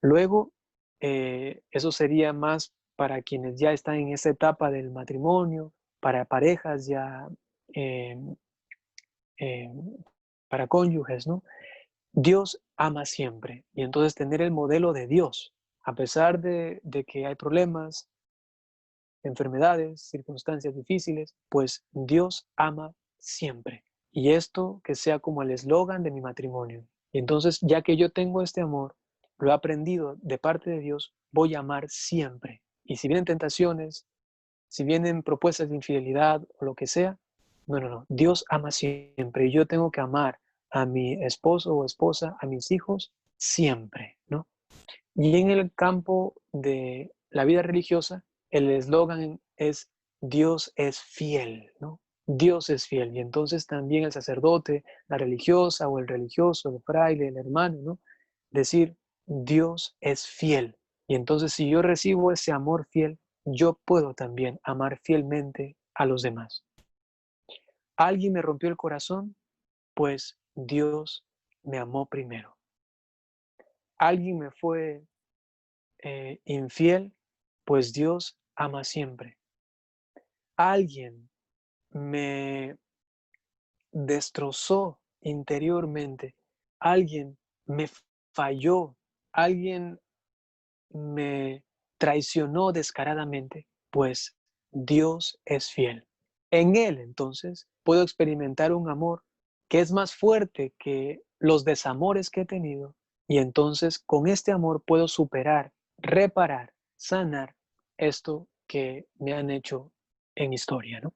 Luego, eso sería más para quienes ya están en esa etapa del matrimonio, para parejas ya, eh, eh, para cónyuges, ¿no? Dios ama siempre. Y entonces tener el modelo de Dios, a pesar de que hay problemas, enfermedades, circunstancias difíciles, pues Dios ama siempre. Y esto que sea como el eslogan de mi matrimonio. Y entonces, ya que yo tengo este amor, lo he aprendido de parte de Dios, voy a amar siempre. Y si vienen tentaciones, si vienen propuestas de infidelidad o lo que sea, no. Dios ama siempre y yo tengo que amar a mi esposo o esposa, a mis hijos, siempre, ¿no? Y en el campo de la vida religiosa, el eslogan es Dios es fiel, ¿no? Dios es fiel. Y entonces también el sacerdote, la religiosa o el religioso, el fraile, el hermano, ¿no? Decir, Dios es fiel. Y entonces si yo recibo ese amor fiel, yo puedo también amar fielmente a los demás. ¿Alguien me rompió el corazón? Pues Dios me amó primero. ¿Alguien me fue infiel? Pues Dios ama siempre. Alguien me destrozó interiormente, alguien me falló, alguien me traicionó descaradamente, pues Dios es fiel. En Él, entonces, puedo experimentar un amor que es más fuerte que los desamores que he tenido y entonces con este amor puedo superar, reparar, sanar esto que me han hecho en historia, ¿no?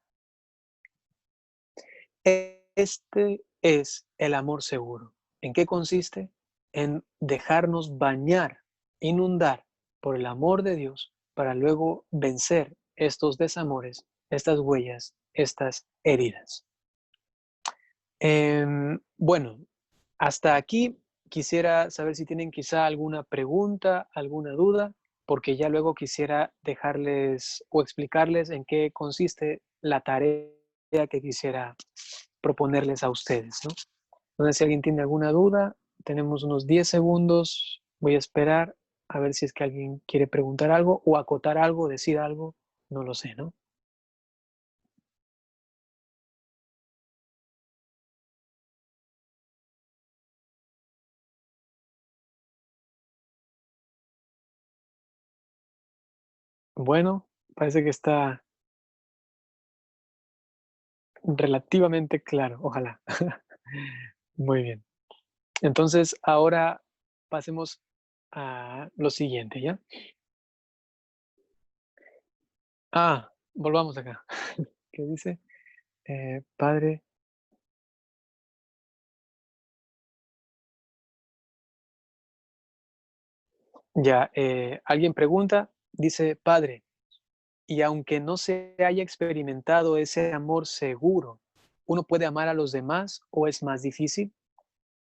Este es el amor seguro. ¿En qué consiste? En dejarnos bañar, inundar por el amor de Dios para luego vencer estos desamores, estas huellas, estas heridas. Bueno, hasta aquí quisiera saber si tienen quizá alguna pregunta, alguna duda, porque ya luego quisiera dejarles o explicarles en qué consiste la tarea que quisiera proponerles a ustedes, ¿no? No sé si alguien tiene alguna duda, tenemos unos 10 segundos, voy a esperar a ver si es que alguien quiere preguntar algo o acotar algo, decir algo, no lo sé, ¿no? Bueno, parece que está relativamente claro, ojalá. Muy bien. Entonces, ahora pasemos a lo siguiente, ¿ya? Volvamos acá. ¿Qué dice? Padre, ya, alguien pregunta, dice, Padre, y aunque no se haya experimentado ese amor seguro, ¿uno puede amar a los demás o es más difícil?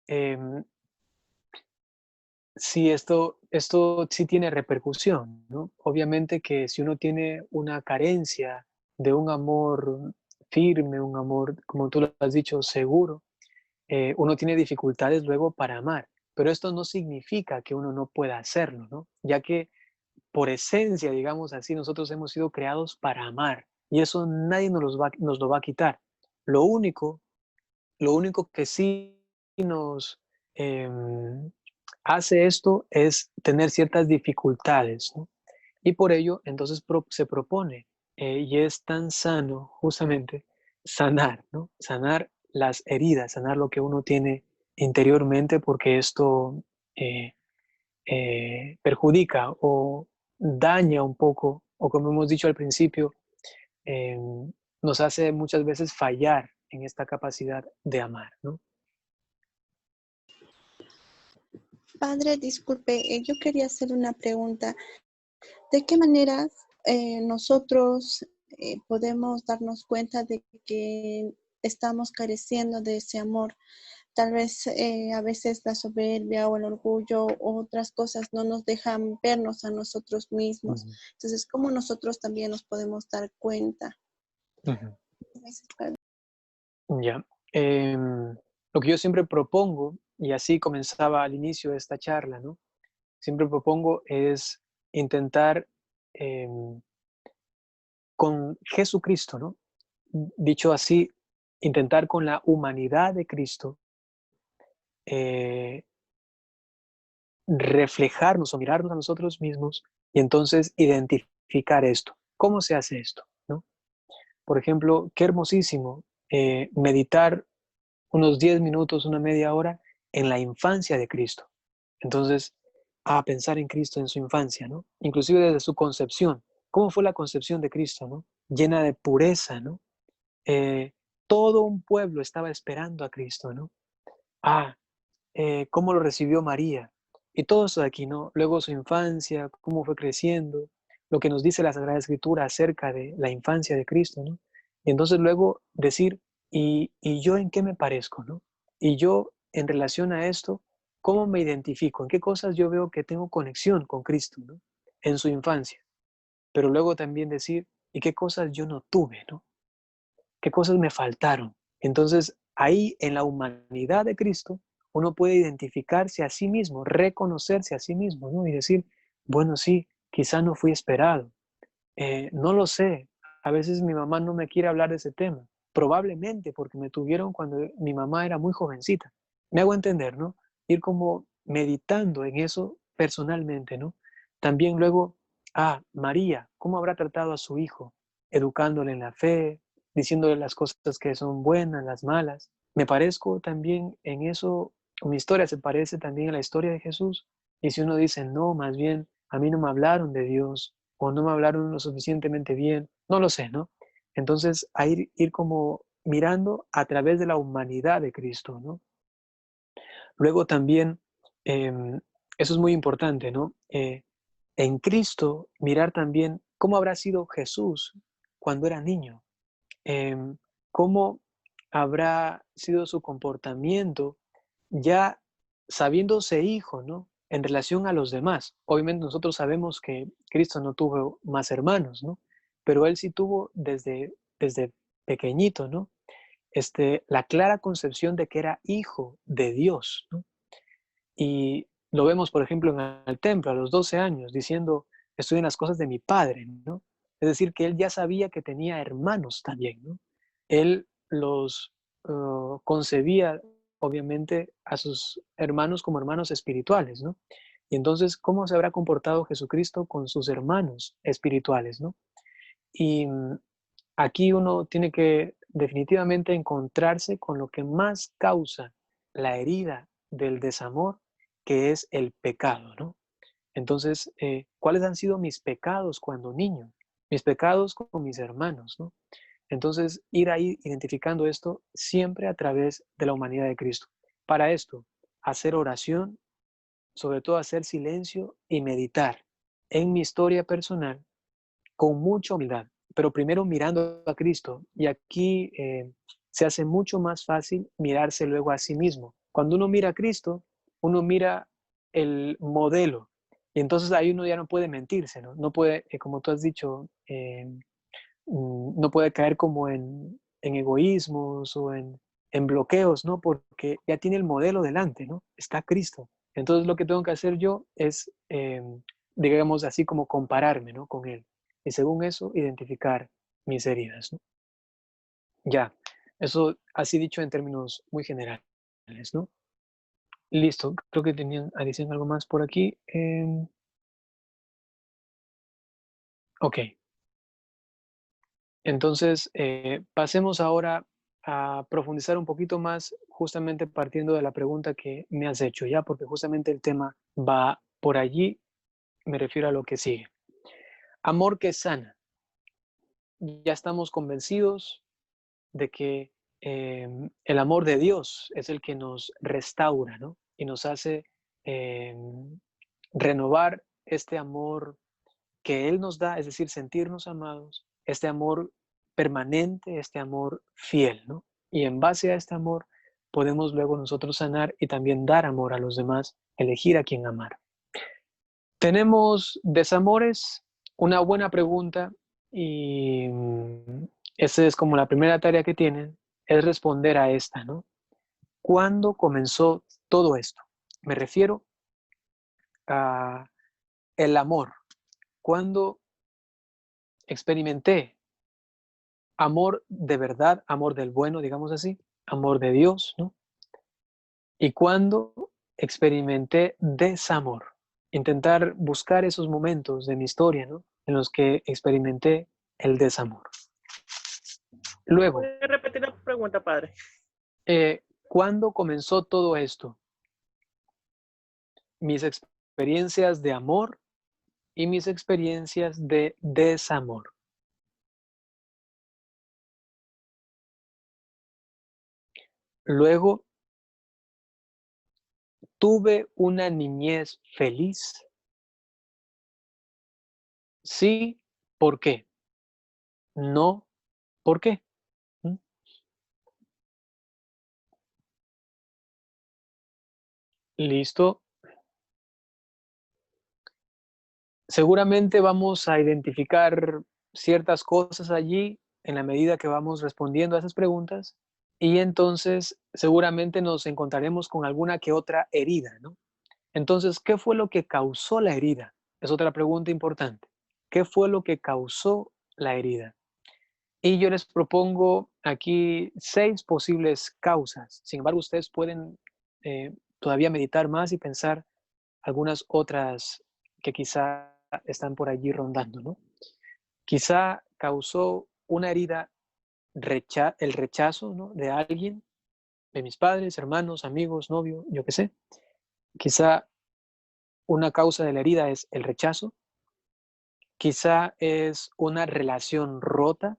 Em, sí, esto sí tiene repercusión, ¿no? Obviamente que si uno tiene una carencia de un amor firme, un amor, como tú lo has dicho, seguro, uno tiene dificultades luego para amar, pero esto no significa que uno no pueda hacerlo, ¿no? Ya que por esencia, digamos así, nosotros hemos sido creados para amar y eso nadie nos lo va a quitar. Lo único, lo único que sí nos hace esto es tener ciertas dificultades, ¿no? Y por ello, entonces se propone, y es tan sano justamente sanar, ¿no? Sanar las heridas, sanar lo que uno tiene interiormente, porque esto eh, perjudica o daña un poco, o como hemos dicho al principio, eh, nos hace muchas veces fallar en esta capacidad de amar, ¿no? Padre, disculpe, yo quería hacer una pregunta. ¿De qué maneras nosotros podemos darnos cuenta de que estamos careciendo de ese amor? Tal vez a veces la soberbia o el orgullo o otras cosas no nos dejan vernos a nosotros mismos. Ujú, Entonces, ¿cómo nosotros también nos podemos dar cuenta? ujú. Gracias, Padre. Ya. Lo que yo siempre propongo, y así comenzaba al inicio de esta charla, ¿no? Siempre propongo es intentar em, con Jesucristo, ¿no? Dicho así, intentar con la humanidad de Cristo eh, reflejarnos o mirarnos a nosotros mismos y entonces identificar esto. ¿Cómo se hace esto? ¿No? Por ejemplo, qué hermosísimo meditar unos 10 minutos, una media hora en la infancia de Cristo. Entonces, a pensar en Cristo en su infancia, ¿no? Inclusive desde su concepción. ¿Cómo fue la concepción de Cristo, no? Llena de pureza, ¿no? Eh, Todo un pueblo estaba esperando a Cristo, ¿no? Ah, cómo lo recibió María. Y todo eso de aquí, ¿no? Luego su infancia, cómo fue creciendo, lo que nos dice la Sagrada Escritura acerca de la infancia de Cristo, ¿no? Y entonces luego decir, ¿y yo en qué me parezco, ¿no? Y yo en relación a esto, ¿cómo me identifico? ¿En qué cosas yo veo que tengo conexión con Cristo, ¿no? En su infancia. Pero luego también decir, ¿y qué cosas yo no tuve, ¿no? ¿Qué cosas me faltaron? Entonces, ahí en la humanidad de Cristo, uno puede identificarse a sí mismo, reconocerse a sí mismo, ¿no? Y decir, bueno, sí, quizá no fui esperado, no lo sé, a veces mi mamá no me quiere hablar de ese tema, probablemente porque me tuvieron cuando mi mamá era muy jovencita. Me hago entender, ¿no? Ir como meditando en eso personalmente, ¿no? También luego, María, ¿cómo habrá tratado a su hijo? Educándole en la fe, diciéndole las cosas que son buenas, las malas. Me parezco también en eso, mi historia se parece también a la historia de Jesús. Y si uno dice, no, más bien, a mí no me hablaron de Dios, o no me hablaron lo suficientemente bien, no lo sé, ¿no? Entonces, a ir como mirando a través de la humanidad de Cristo, ¿no? Luego también, eso es muy importante, ¿no? En Cristo, mirar también cómo habrá sido Jesús cuando era niño, em, cómo habrá sido su comportamiento ya sabiéndose hijo, ¿no? En relación a los demás. Obviamente nosotros sabemos que Cristo no tuvo más hermanos, ¿no? Pero él sí tuvo desde pequeñito, ¿no? La clara concepción de que era hijo de Dios, ¿no? Y lo vemos, por ejemplo, en el templo a los 12 años, diciendo, estoy en las cosas de mi padre, ¿no? Es decir, que él ya sabía que tenía hermanos también, ¿no? Él los concebía, obviamente, a sus hermanos como hermanos espirituales, ¿no? Y entonces, ¿cómo se habrá comportado Jesucristo con sus hermanos espirituales, ¿no? Y aquí uno tiene que definitivamente encontrarse con lo que más causa la herida del desamor, que es el pecado, ¿no? Entonces, ¿cuáles han sido mis pecados cuando niño? Mis pecados con mis hermanos, ¿no? Entonces, ir ahí identificando esto siempre a través de la humanidad de Cristo. Para esto, hacer oración, sobre todo hacer silencio y meditar en mi historia personal con mucha humildad, pero primero mirando a Cristo. Y aquí se hace mucho más fácil mirarse luego a sí mismo. Cuando uno mira a Cristo, uno mira el modelo. Y entonces ahí uno ya no puede mentirse, ¿no? No puede, como tú has dicho, no puede caer como en egoísmos o en bloqueos, ¿no? Porque ya tiene el modelo delante, ¿no? Está Cristo. Entonces lo que tengo que hacer yo es, digamos así, como compararme, ¿no? Con Él. Y según eso, identificar mis heridas, ¿no? Ya, eso así dicho en términos muy generales, ¿no? Listo, creo que tenían adición algo más por aquí. Ok, entonces pasemos ahora a profundizar un poquito más, justamente partiendo de la pregunta que me has hecho, ya, porque justamente el tema va por allí, me refiero a lo que sigue. Amor que sana. ya estamos convencidos de que el amor de Dios es el que nos restaura, ¿no? Y nos hace renovar este amor que Él nos da, es decir, sentirnos amados, este amor permanente, este amor fiel, ¿no? Y en base a este amor podemos luego nosotros sanar y también dar amor a los demás, elegir a quien amar. Tenemos desamores, una buena pregunta, y esa es como la primera tarea que tienen, es responder a esta, ¿no? ¿Cuándo comenzó todo esto? Me refiero a el amor. ¿Cuándo experimenté amor de verdad, amor del bueno, digamos así, amor de Dios, ¿no? Y cuándo experimenté desamor? Intentar buscar esos momentos de mi historia, ¿no? En los que experimenté el desamor. Luego, ¿Puede repetir la pregunta, padre? ¿cuándo comenzó todo esto? Mis experiencias de amor y mis experiencias de desamor. Luego, ¿tuve una niñez feliz? Sí, ¿por qué? No, ¿por qué? ¿Mm? Listo. Seguramente vamos a identificar ciertas cosas allí en la medida que vamos respondiendo a esas preguntas y entonces seguramente nos encontraremos con alguna que otra herida, ¿no? Entonces, ¿qué fue lo que causó la herida? Es otra pregunta importante. ¿Qué fue lo que causó la herida? Y yo les propongo aquí 6 posibles causas. Sin embargo, ustedes pueden todavía meditar más y pensar algunas otras que quizá están por allí rondando, ¿no? Quizá causó una herida el rechazo, ¿no? De alguien, de mis padres, hermanos, amigos, novio, yo qué sé. Quizá una causa de la herida es el rechazo. Quizá es una relación rota.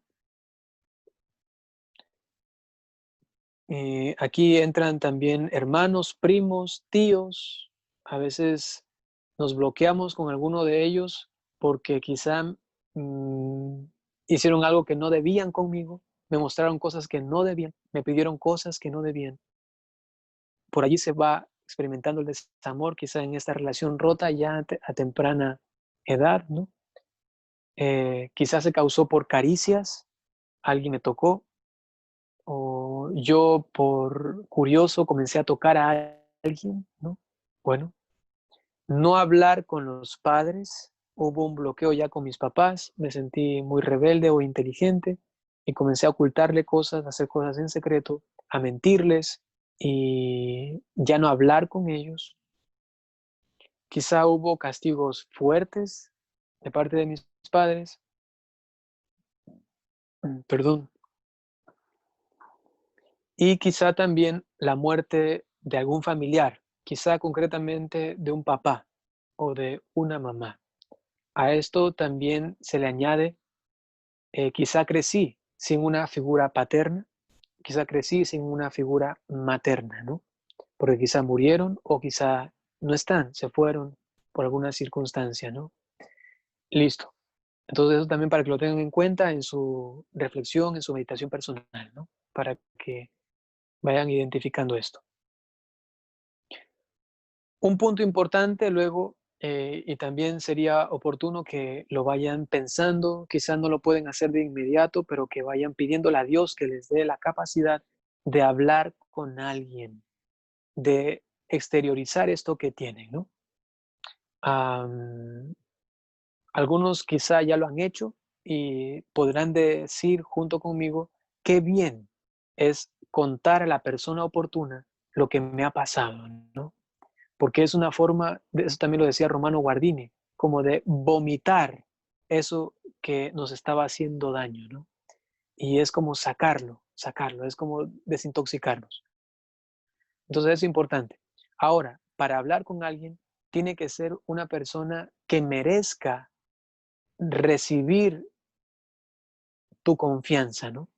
Aquí entran también hermanos, primos, tíos. A veces nos bloqueamos con alguno de ellos porque quizá mm, hicieron algo que no debían conmigo, me mostraron cosas que no debían, me pidieron cosas que no debían. Por allí se va experimentando el desamor, quizá en esta relación rota ya a temprana edad, ¿no? Quizás se causó por caricias, alguien me tocó, o yo por curioso comencé a tocar a alguien, ¿no? Bueno, no hablar con los padres, hubo un bloqueo ya con mis papás, me sentí muy rebelde o inteligente y comencé a ocultarle cosas, a hacer cosas en secreto, a mentirles y ya no hablar con ellos. Quizá hubo castigos fuertes de parte de mis padres, perdón, y quizá también la muerte de algún familiar, quizá concretamente de un papá o de una mamá. A esto también se le añade, quizá crecí sin una figura paterna, quizá crecí sin una figura materna, ¿no? Porque quizá murieron o quizá no están, se fueron por alguna circunstancia, ¿no? Listo. Entonces eso también para que lo tengan en cuenta en su reflexión, en su meditación personal, ¿no? Para que vayan identificando esto. Un punto importante luego, y también sería oportuno que lo vayan pensando, quizás no lo pueden hacer de inmediato, pero que vayan pidiéndole a Dios que les dé la capacidad de hablar con alguien, de exteriorizar esto que tienen, ¿no? Am, Algunos quizá ya lo han hecho y podrán decir junto conmigo qué bien es contar a la persona oportuna lo que me ha pasado, ¿no? Porque es una forma, eso también lo decía Romano Guardini, como de vomitar eso que nos estaba haciendo daño, ¿no? Y es como sacarlo, es como desintoxicarnos. Entonces es importante. Ahora, para hablar con alguien, tiene que ser una persona que merezca recibir tu confianza, ¿no?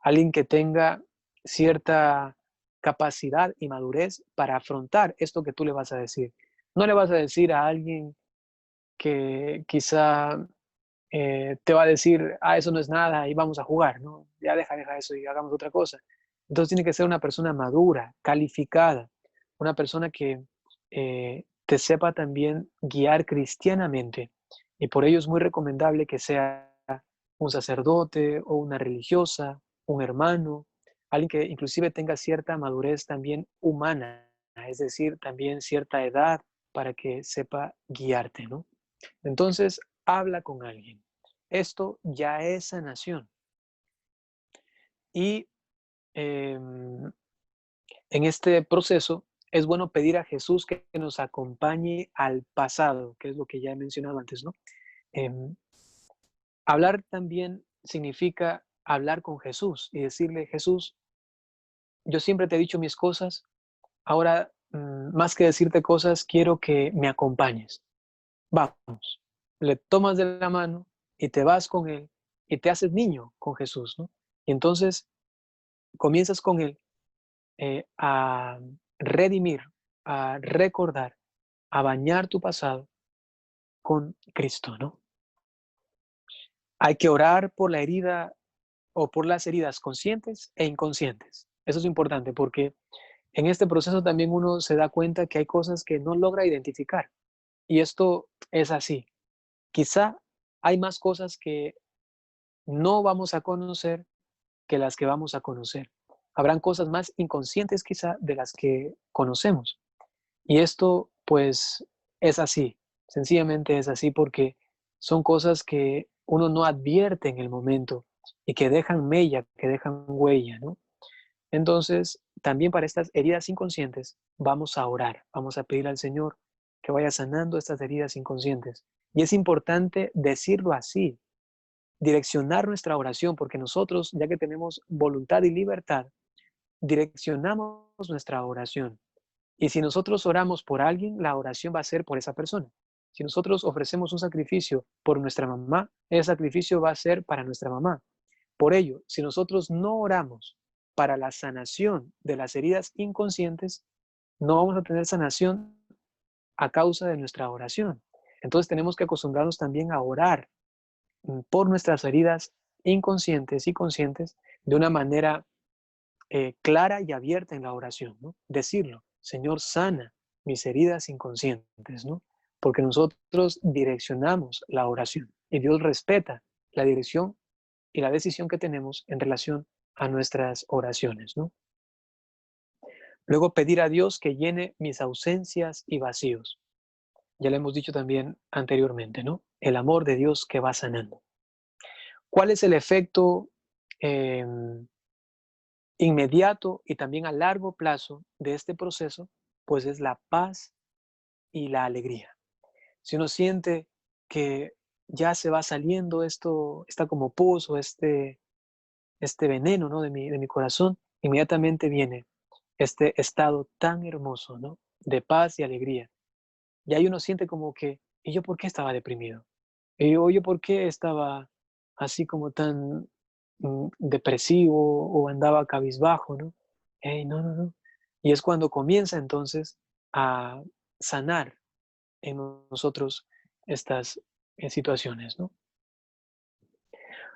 Alguien que tenga cierta capacidad y madurez para afrontar esto que tú le vas a decir. No le vas a decir a alguien que quizá te va a decir, eso no es nada y vamos a jugar, ¿no? Ya deja eso y hagamos otra cosa. Entonces tiene que ser una persona madura, calificada, una persona que te sepa también guiar cristianamente. Y por ello es muy recomendable que sea un sacerdote o una religiosa, un hermano, alguien que inclusive tenga cierta madurez también humana, es decir, también cierta edad para que sepa guiarte, ¿no? Entonces, habla con alguien. Esto ya es sanación. Y en este proceso es bueno pedir a Jesús que nos acompañe al pasado, que es lo que ya he mencionado antes, ¿no? Em, Hablar también significa hablar con Jesús y decirle, Jesús, yo siempre te he dicho mis cosas, ahora más que decirte cosas, quiero que me acompañes. Vamos, le tomas de la mano y te vas con él y te haces niño con Jesús, ¿no? Y entonces comienzas con él a redimir, a recordar, a bañar tu pasado con Cristo, ¿no? Hay que orar por la herida o por las heridas conscientes e inconscientes. Eso es importante porque en este proceso también uno se da cuenta que hay cosas que no logra identificar. Y esto es así. Quizá hay más cosas que no vamos a conocer que las que vamos a conocer. Habrán cosas más inconscientes quizá de las que conocemos. Y esto pues es así, sencillamente es así porque son cosas que uno no advierte en el momento y que dejan mella, que dejan huella, ¿no? Entonces, también para estas heridas inconscientes vamos a orar, vamos a pedir al Señor que vaya sanando estas heridas inconscientes. Y es importante decirlo así, direccionar nuestra oración, porque nosotros, ya que tenemos voluntad y libertad, direccionamos nuestra oración. Y si nosotros oramos por alguien, la oración va a ser por esa persona. Si nosotros ofrecemos un sacrificio por nuestra mamá, ese sacrificio va a ser para nuestra mamá. Por ello, si nosotros no oramos para la sanación de las heridas inconscientes, no vamos a tener sanación a causa de nuestra oración. Entonces tenemos que acostumbrarnos también a orar por nuestras heridas inconscientes y conscientes de una manera clara y abierta en la oración, ¿no? Decirlo, Señor, sana mis heridas inconscientes, ¿no? Porque nosotros direccionamos la oración y Dios respeta la dirección y la decisión que tenemos en relación a nuestras oraciones, ¿no? Luego pedir a Dios que llene mis ausencias y vacíos. Ya lo hemos dicho también anteriormente, ¿no? El amor de Dios que va sanando. ¿Cuál es el efecto eh, inmediato y también a largo plazo de este proceso? Pues es la paz y la alegría. Si uno siente que ya se va saliendo esto, está como pus o este veneno, ¿no? de mi corazón, inmediatamente viene este estado tan hermoso, ¿no? De paz y alegría. Y ahí uno siente como que, ¿y yo por qué estaba deprimido? ¿Y yo por qué estaba así como tan depresivo o andaba cabizbajo, ¿no? Ey, no, no, no. Y es cuando comienza entonces a sanar en nosotros estas situaciones, ¿no?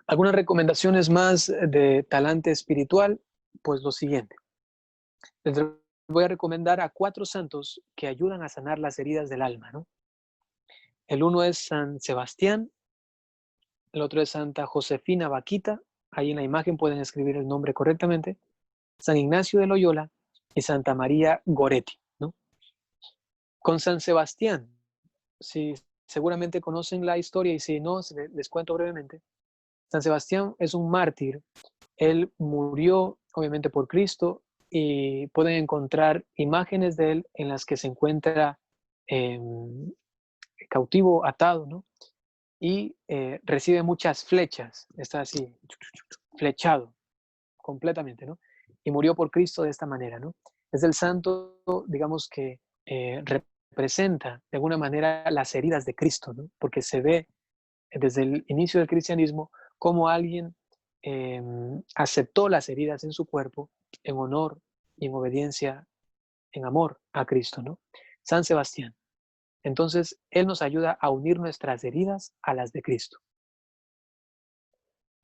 Algunas recomendaciones más de talante espiritual, pues lo siguiente. Les voy a recomendar a 4 santos que ayudan a sanar las heridas del alma, ¿no? El uno es San Sebastián, el otro es Santa Josefina Vaquita, ahí en la imagen pueden escribir el nombre correctamente, San Ignacio de Loyola y Santa María Goretti, ¿no? Con San Sebastián, si seguramente conocen la historia y si no, les cuento brevemente. San Sebastián es un mártir. Él murió, obviamente, por Cristo y pueden encontrar imágenes de él en las que se encuentra eh, cautivo, atado, ¿no? Y recibe muchas flechas, está así, flechado completamente, ¿no? Y murió por Cristo de esta manera, ¿no? Es el santo, digamos, que representa de alguna manera las heridas de Cristo, ¿no? Porque se ve desde el inicio del cristianismo como alguien aceptó las heridas en su cuerpo en honor y en obediencia, en amor a Cristo, ¿no? San Sebastián. Entonces, él nos ayuda a unir nuestras heridas a las de Cristo.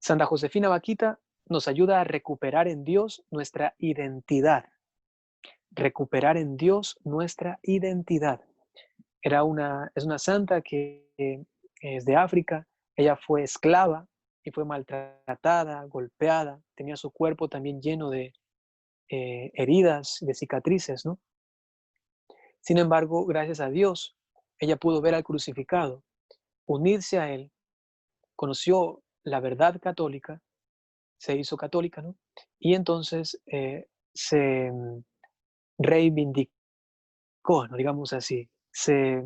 Santa Josefina Vaquita nos ayuda a recuperar en Dios nuestra identidad. Recuperar en Dios nuestra identidad. Es una santa que es de África. Ella fue esclava y fue maltratada, golpeada. Tenía su cuerpo también lleno de heridas, de cicatrices, ¿no? Sin embargo, gracias a Dios, ella pudo ver al crucificado, unirse a él, conoció la verdad católica, se hizo católica, ¿no? Y entonces se reivindicó, ¿no? Digamos así, se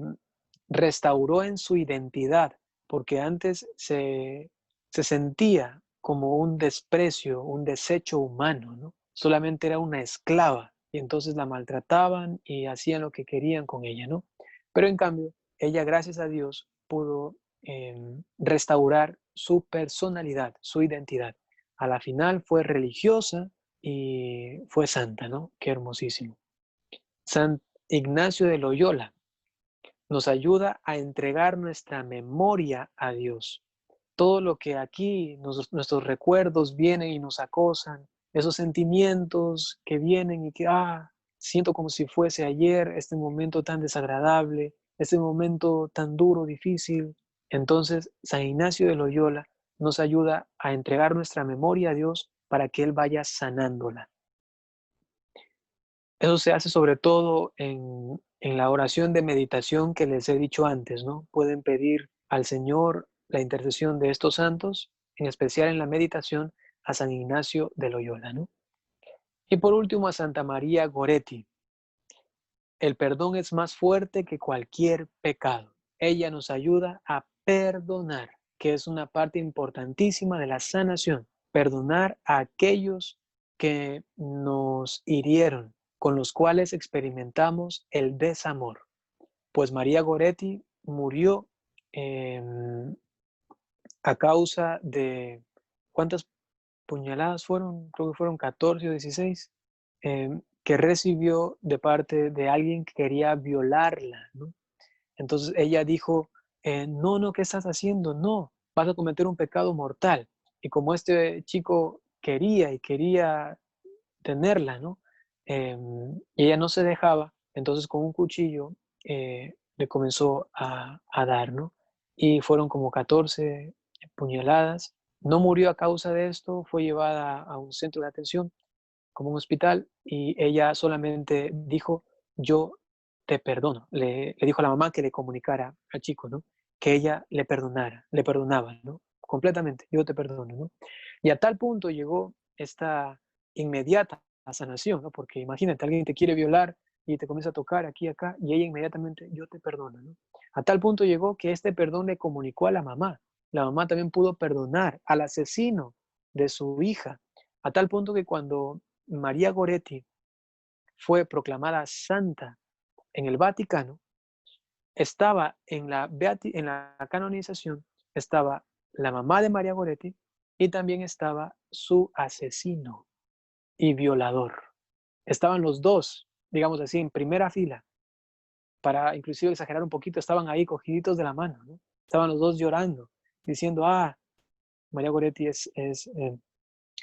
restauró en su identidad, porque antes se sentía como un desprecio, un desecho humano, ¿no? Solamente era una esclava y entonces la maltrataban y hacían lo que querían con ella, ¿no? Pero en cambio, ella, gracias a Dios, pudo restaurar su personalidad, su identidad. A la final fue religiosa y fue santa, ¿no? Qué hermosísimo. San Ignacio de Loyola nos ayuda a entregar nuestra memoria a Dios. Todo lo que aquí, nuestros recuerdos vienen y nos acosan, esos sentimientos que vienen y que, siento como si fuese ayer, este momento tan desagradable, este momento tan duro, difícil. Entonces, San Ignacio de Loyola nos ayuda a entregar nuestra memoria a Dios para que Él vaya sanándola. Eso se hace sobre todo en la oración de meditación que les he dicho antes, ¿no? Pueden pedir al Señor la intercesión de estos santos, en especial en la meditación a San Ignacio de Loyola, ¿no? Y por último a Santa María Goretti. El perdón es más fuerte que cualquier pecado. Ella nos ayuda a perdonar, que es una parte importantísima de la sanación. Perdonar a aquellos que nos hirieron, con los cuales experimentamos el desamor. Pues María Goretti murió eh, a causa de, ¿cuántas puñaladas fueron? Creo que fueron 14 o 16, que recibió de parte de alguien que quería violarla, ¿no? Entonces ella dijo, no, no, ¿qué estás haciendo? No, vas a cometer un pecado mortal. Y como este chico quería tenerla, ¿no? Y ella no se dejaba, entonces con un cuchillo le comenzó a dar, ¿no? Y fueron como 14 puñaladas. No murió a causa de esto, fue llevada a un centro de atención, como un hospital, y ella solamente dijo, yo te perdono. Le dijo a la mamá que le comunicara al chico, ¿no? Que ella le perdonaba, ¿no? Completamente, yo te perdono, ¿no? Y a tal punto llegó esta inmediata sanación, ¿no? Porque imagínate, alguien te quiere violar y te comienza a tocar aquí y acá, y ella inmediatamente, yo te perdono, ¿no? A tal punto llegó que este perdón le comunicó a la mamá. La mamá también pudo perdonar al asesino de su hija, a tal punto que cuando María Goretti fue proclamada santa en el Vaticano, estaba en la canonización, estaba la mamá de María Goretti y también estaba su asesino y violador. Estaban los dos, digamos así, en primera fila. Para inclusive exagerar un poquito, estaban ahí cogiditos de la mano, ¿no? Estaban los dos llorando, diciendo, María Goretti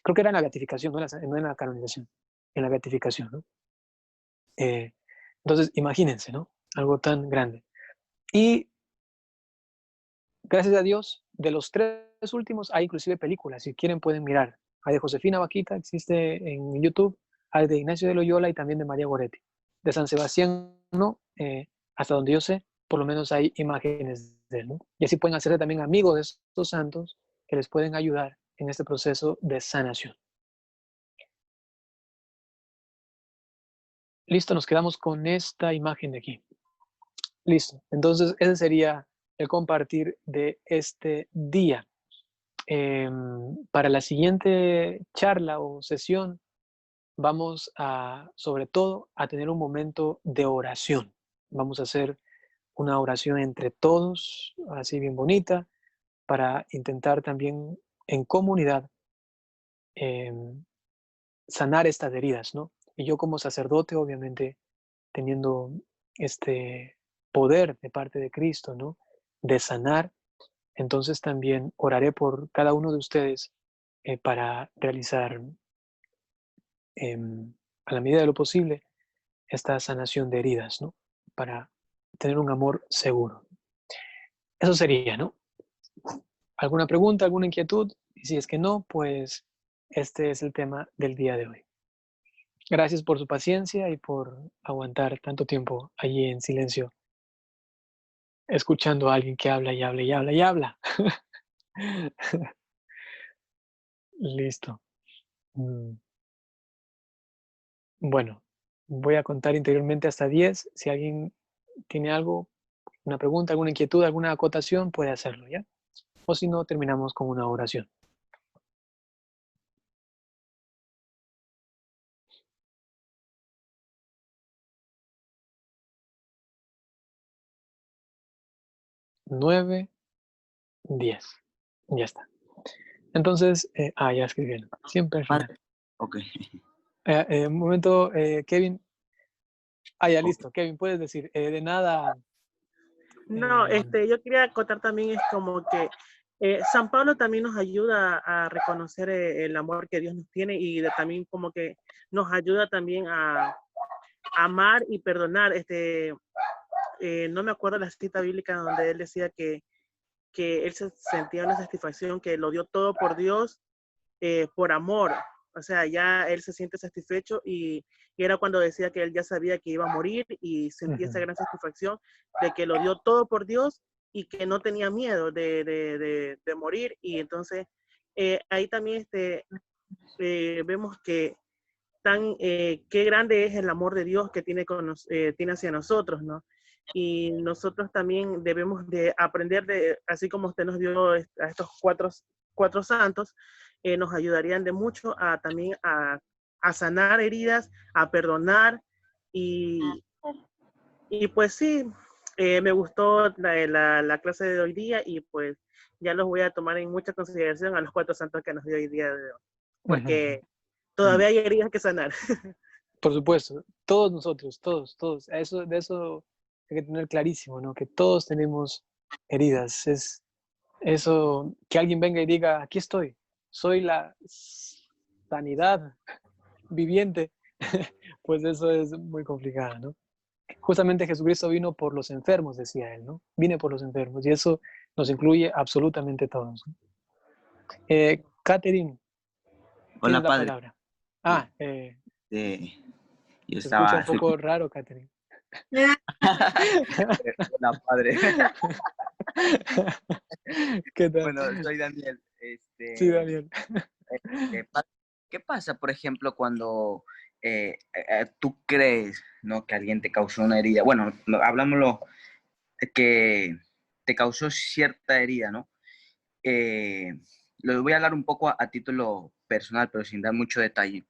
creo que era en la beatificación, no en la canonización, en la beatificación, ¿no? Eh, entonces, imagínense, ¿no? Algo tan grande. Y gracias a Dios, de los tres últimos hay inclusive películas, si quieren pueden mirar. Hay de Josefina Vaquita, existe en YouTube, hay de Ignacio de Loyola y también de María Goretti. De San Sebastián, no, hasta donde yo sé, por lo menos hay imágenes de él, ¿no? Y así pueden hacerse también amigos de estos santos que les pueden ayudar en este proceso de sanación. Listo, nos quedamos con esta imagen de aquí. Listo, entonces ese sería el compartir de este día. Para la siguiente charla o sesión vamos sobre todo, a tener un momento de oración. Vamos a hacer una oración entre todos, así bien bonita, para intentar también en comunidad sanar estas heridas, ¿no? Y yo como sacerdote, obviamente, teniendo este poder de parte de Cristo, ¿no? De sanar, entonces también oraré por cada uno de ustedes para realizar, a la medida de lo posible, esta sanación de heridas, ¿no? Para tener un amor seguro. Eso sería, ¿no? ¿Alguna pregunta, alguna inquietud? Y si es que no, pues este es el tema del día de hoy. Gracias por su paciencia y por aguantar tanto tiempo allí en silencio, escuchando a alguien que habla y habla y habla y habla. Listo. Mm, Bueno, voy a contar interiormente hasta 10. Si alguien tiene algo, una pregunta, alguna inquietud, alguna acotación, puede hacerlo, ¿ya? O si no, terminamos con una oración. 9, 10. Ya está. Entonces, ya escribieron. Siempre al final. Padre. Ok, Un momento, Kevin. Ya ok. listo. Kevin, puedes decir, de nada. No, eh, yo quería acotar también es como que San Pablo también nos ayuda a reconocer el amor que Dios nos tiene y también como que nos ayuda también a amar y perdonar. No me acuerdo la cita bíblica donde él decía que él se sentía una satisfacción, que lo dio todo por Dios, por amor. O sea, ya él se siente satisfecho y era cuando decía que él ya sabía que iba a morir y sentía esa ujú, gran satisfacción de que lo dio todo por Dios y que no tenía miedo de morir. Y entonces ahí también vemos que qué grande es el amor de Dios que tiene hacia nosotros, ¿no? Y nosotros también debemos de aprender así como usted nos dio a estos cuatro santos, nos ayudarían de mucho también a sanar heridas, a perdonar y, y pues sí, me gustó la clase de hoy día y pues ya los voy a tomar en mucha consideración a los cuatro santos que nos dio hoy día de hoy, ujú. porque todavía hay heridas que sanar. Por supuesto, todos nosotros, todos, todos. De eso hay que tener clarísimo, ¿no? Que todos tenemos heridas. Es eso, que alguien venga y diga, aquí estoy, soy la sanidad viviente, pues eso es muy complicado, ¿no? Justamente Jesucristo vino por los enfermos, decía él, ¿no? Vine por los enfermos y eso nos incluye absolutamente todos, ¿no? Catherine, tienes Hola, la padre. palabra. Eh, Ah, eh, yo se escucha un estaba... poco raro, Catherine. Hola, padre. ¿Qué tal? Bueno, soy Daniel. Sí, Daniel. Pa- ¿Qué pasa, por ejemplo, cuando tú crees, ¿no?, que alguien te causó una herida? Bueno, hablámoslo, que te causó cierta herida, ¿no? Eh, lo voy a hablar un poco a título personal, pero sin dar mucho detalle.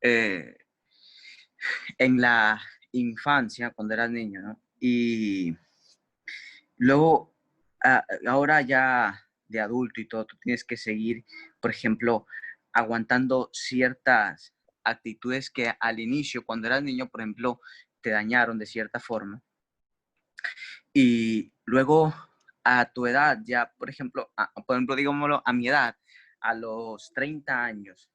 Eh, en la infancia, cuando eras niño, ¿no? Y luego, ahora ya de adulto y todo, tú tienes que seguir, por ejemplo, aguantando ciertas actitudes que al inicio, cuando eras niño, por ejemplo, te dañaron de cierta forma. Y luego a tu edad, ya, por ejemplo, digámoslo, a mi edad, a los 30 años,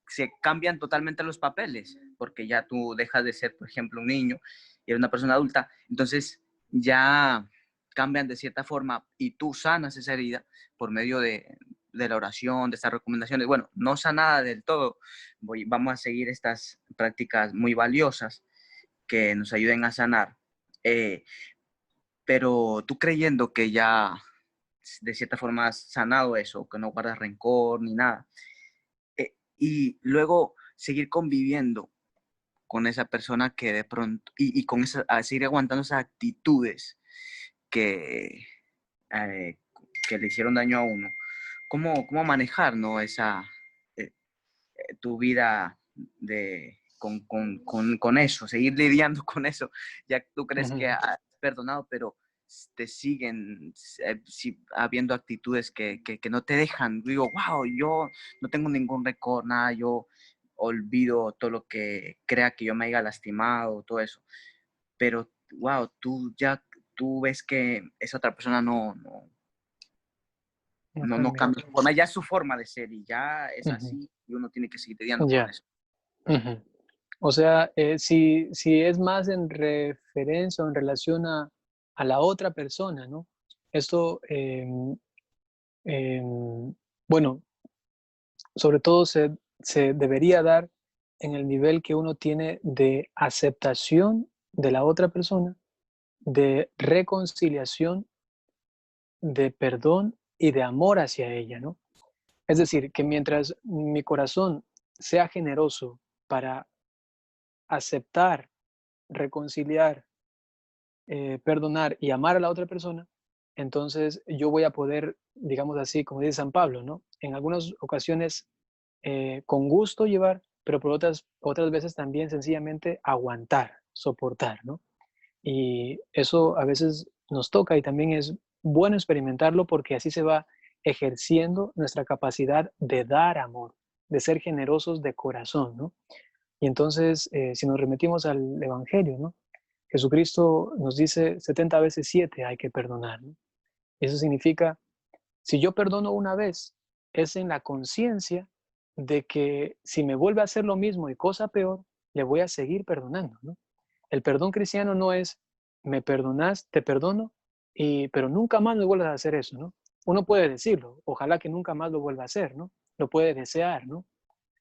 se cambian totalmente los papeles, porque ya tú dejas de ser, por ejemplo, un niño y eres una persona adulta, entonces ya cambian de cierta forma y tú sanas esa herida por medio de la oración, de estas recomendaciones. Bueno, no sanada del todo, vamos a seguir estas prácticas muy valiosas que nos ayuden a sanar. Eh, pero tú creyendo que ya de cierta forma has sanado eso, que no guardas rencor ni nada, y luego seguir conviviendo con esa persona que de pronto, y con esa, a seguir aguantando esas actitudes que, eh, que le hicieron daño a uno, ¿cómo manejar, ¿no?, esa, tu vida con eso, seguir lidiando con eso, ya tú crees que Ujú. has perdonado, pero te siguen habiendo actitudes que no te dejan. Digo, wow, yo no tengo ningún récord, nada, yo olvido todo lo que crea que yo me haya lastimado, todo eso. Pero, wow, tú ves que esa otra persona no cambia. cambia su forma, ya es su forma de ser y ya es Ujú. así y uno tiene que seguir lidiando con Ya. eso. Ujú. O sea, si es más en referencia o en relación a la otra persona, ¿no? Esto, bueno, sobre todo se debería dar en el nivel que uno tiene de aceptación de la otra persona, de reconciliación, de perdón y de amor hacia ella, ¿no? Es decir, que mientras mi corazón sea generoso para aceptar, reconciliar, perdonar y amar a la otra persona, entonces yo voy a poder, digamos así, como dice San Pablo, ¿no? En algunas ocasiones con gusto llevar, pero por otras veces también sencillamente aguantar, soportar, ¿no? Y eso a veces nos toca y también es bueno experimentarlo porque así se va ejerciendo nuestra capacidad de dar amor, de ser generosos de corazón, ¿no? Y entonces, si nos remitimos al Evangelio, ¿no? Jesucristo nos dice 70 veces 7 hay que perdonar, ¿no? Eso significa, si yo perdono una vez, es en la conciencia de que si me vuelve a hacer lo mismo y cosa peor, le voy a seguir perdonando, ¿no? El perdón cristiano no es, me perdonas, te perdono, pero nunca más me vuelvas a hacer eso, ¿no? Uno puede decirlo, ojalá que nunca más lo vuelva a hacer, ¿no? Lo puede desear, ¿no?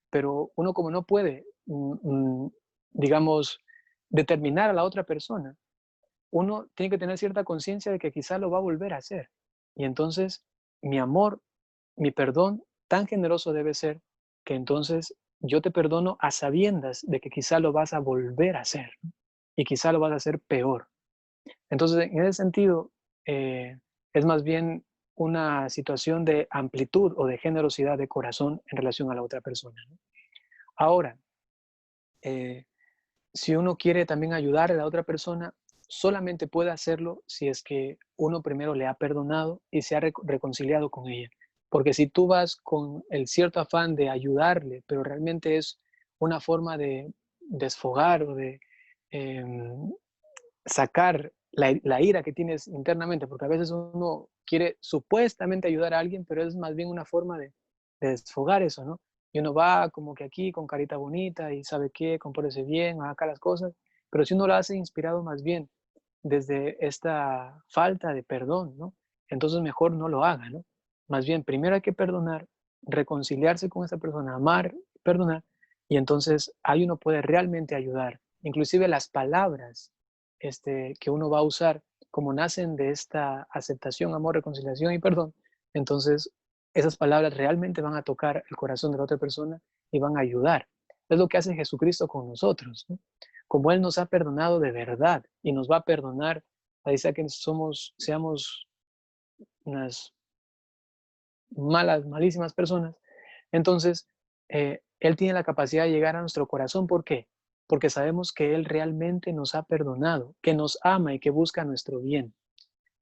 Pero uno como no puede, digamos, determinar a la otra persona, uno tiene que tener cierta conciencia de que quizá lo va a volver a hacer. Y entonces mi amor, mi perdón tan generoso debe ser que entonces yo te perdono a sabiendas de que quizá lo vas a volver a hacer, ¿no? Y quizá lo vas a hacer peor. Entonces, en ese sentido, es más bien una situación de amplitud o de generosidad de corazón en relación a la otra persona, ¿no? Ahora, eh, si uno quiere también ayudar a la otra persona, solamente puede hacerlo si es que uno primero le ha perdonado y se ha reconciliado con ella. Porque si tú vas con el cierto afán de ayudarle, pero realmente es una forma de desfogar o de em, sacar la ira que tienes internamente, porque a veces uno quiere supuestamente ayudar a alguien, pero es más bien una forma de desfogar eso, ¿no? Y uno va como que aquí con carita bonita y sabe qué, compórese bien, haga acá las cosas, pero si uno lo hace inspirado más bien desde esta falta de perdón, ¿no? Entonces mejor no lo haga, ¿no? Más bien, primero hay que perdonar, reconciliarse con esa persona, amar, perdonar, y entonces ahí uno puede realmente ayudar. Inclusive las palabras que uno va a usar, como nacen de esta aceptación, amor, reconciliación y perdón, entonces esas palabras realmente van a tocar el corazón de la otra persona y van a ayudar. Es lo que hace Jesucristo con nosotros, ¿no? Como Él nos ha perdonado de verdad y nos va a perdonar, ahí sea que seamos unas malas, malísimas personas, entonces Él tiene la capacidad de llegar a nuestro corazón. ¿Por qué? Porque sabemos que Él realmente nos ha perdonado, que nos ama y que busca nuestro bien.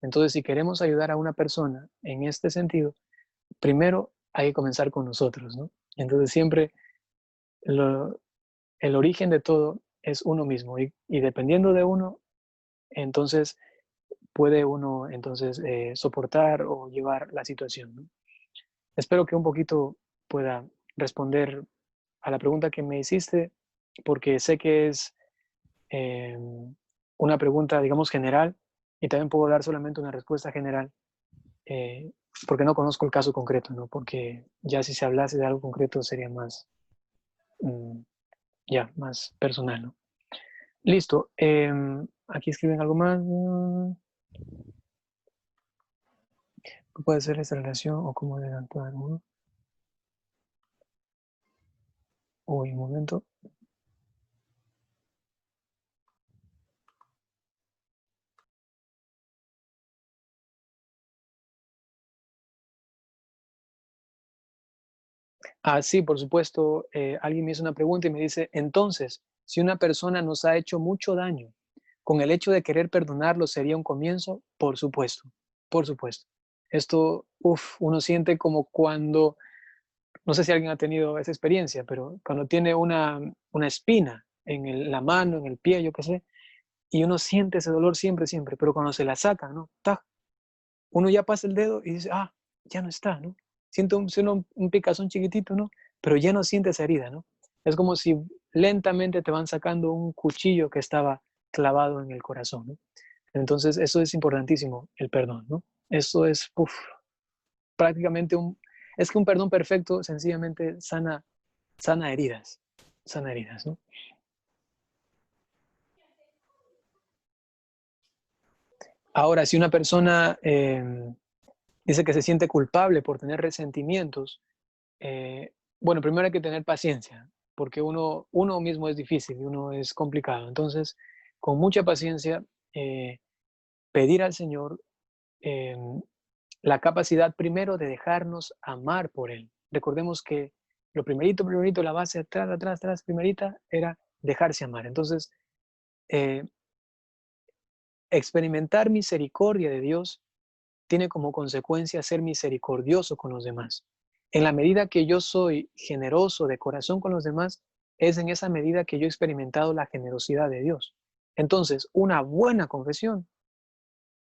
Entonces, si queremos ayudar a una persona en este sentido, primero hay que comenzar con nosotros, ¿no? Entonces, siempre lo, el origen de todo es uno mismo y dependiendo de uno, entonces puede uno entonces soportar o llevar la situación, ¿no? Espero que un poquito pueda responder a la pregunta que me hiciste, porque sé que es eh, una pregunta, digamos, general, y también puedo dar solamente una respuesta general, eh, porque no conozco el caso concreto, ¿no? Porque ya si se hablase de algo concreto sería más, mm, ya, más personal, ¿no? Listo. Aquí escriben algo más. ¿Qué puede ser esta relación o cómo debe actuar uno? Uy, un momento. Ah, sí, por supuesto. Alguien me hizo una pregunta y me dice, entonces, si una persona nos ha hecho mucho daño, con el hecho de querer perdonarlo sería un comienzo, por supuesto, por supuesto. Esto, uno siente como cuando, no sé si alguien ha tenido esa experiencia, pero cuando tiene una espina en la mano, en el pie, yo qué sé, y uno siente ese dolor siempre, siempre, pero cuando se la sacan, ¿no? ¡Tac! Uno ya pasa el dedo y dice, ya no está, ¿no? Siento un picazón chiquitito, ¿no? Pero ya no siente esa herida, ¿no? Es como si lentamente te van sacando un cuchillo que estaba clavado en el corazón, ¿no? Entonces, eso es importantísimo, el perdón, ¿no? Eso es, prácticamente es que un perdón perfecto sencillamente sana heridas, ¿no? Ahora, si una persona dice que se siente culpable por tener resentimientos, bueno, primero hay que tener paciencia, porque uno mismo es difícil y uno es complicado. Entonces, con mucha paciencia, pedir al Señor eh, la capacidad primero de dejarnos amar por Él. Recordemos que lo primerito, la base atrás, primerita, era dejarse amar. Entonces, eh, experimentar misericordia de Dios tiene como consecuencia ser misericordioso con los demás. En la medida que yo soy generoso de corazón con los demás, es en esa medida que yo he experimentado la generosidad de Dios. Entonces, una buena confesión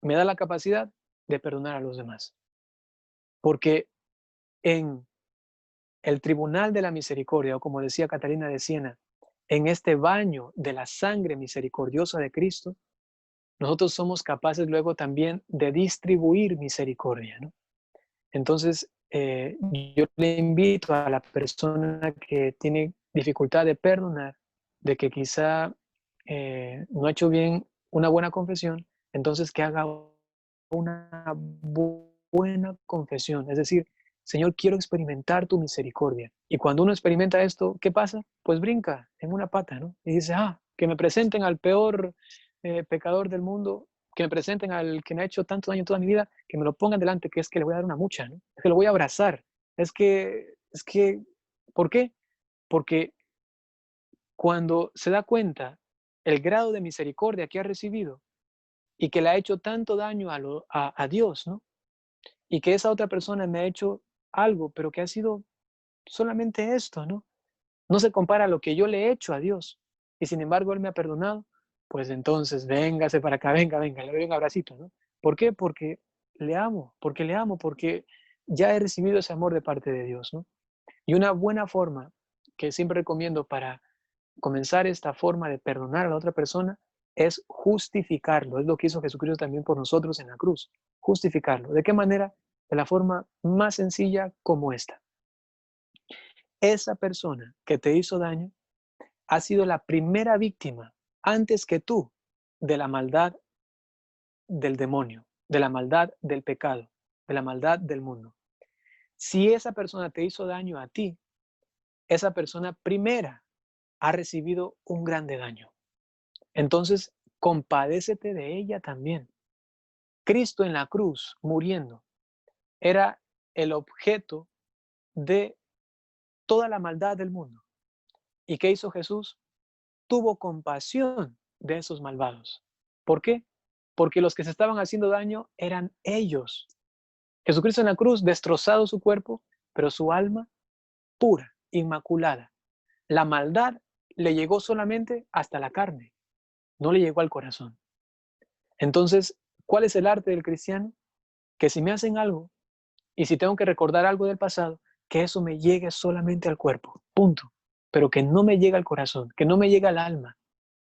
me da la capacidad de perdonar a los demás. Porque en el tribunal de la misericordia, o como decía Catalina de Siena, en este baño de la sangre misericordiosa de Cristo, nosotros somos capaces luego también de distribuir misericordia, ¿no? Entonces, yo le invito a la persona que tiene dificultad de perdonar, de que quizá no ha hecho bien una buena confesión, entonces que haga una buena confesión. Es decir, Señor, quiero experimentar tu misericordia. Y cuando uno experimenta esto, ¿qué pasa? Pues brinca en una pata, ¿no? Y dice, que me presenten al peor pecador del mundo, que me presenten al que me ha hecho tanto daño toda mi vida, que me lo pongan delante, que es que le voy a dar una mucha, ¿no? Es que lo voy a abrazar. ¿Por qué? Porque cuando se da cuenta el grado de misericordia que ha recibido y que le ha hecho tanto daño a Dios, ¿no? Y que esa otra persona me ha hecho algo, pero que ha sido solamente esto, ¿no? No se compara a lo que yo le he hecho a Dios. Y sin embargo, Él me ha perdonado. Pues entonces, véngase para acá, venga, le doy un abracito, ¿no? ¿Por qué? Porque le amo, porque ya he recibido ese amor de parte de Dios, ¿no? Y una buena forma que siempre recomiendo para comenzar esta forma de perdonar a la otra persona es justificarlo. Es lo que hizo Jesucristo también por nosotros en la cruz. Justificarlo. ¿De qué manera? De la forma más sencilla como esta. Esa persona que te hizo daño ha sido la primera víctima, antes que tú, de la maldad del demonio, de la maldad del pecado, de la maldad del mundo. Si esa persona te hizo daño a ti, esa persona primera ha recibido un grande daño. Entonces, compadécete de ella también. Cristo en la cruz, muriendo, era el objeto de toda la maldad del mundo. ¿Y qué hizo Jesús? Tuvo compasión de esos malvados. ¿Por qué? Porque los que se estaban haciendo daño eran ellos. Jesucristo en la cruz, destrozado su cuerpo, pero su alma pura, inmaculada. La maldad le llegó solamente hasta la carne, no le llegó al corazón. Entonces, ¿cuál es el arte del cristiano? Que si me hacen algo y si tengo que recordar algo del pasado, que eso me llegue solamente al cuerpo, punto. Pero que no me llegue al corazón, que no me llegue al alma.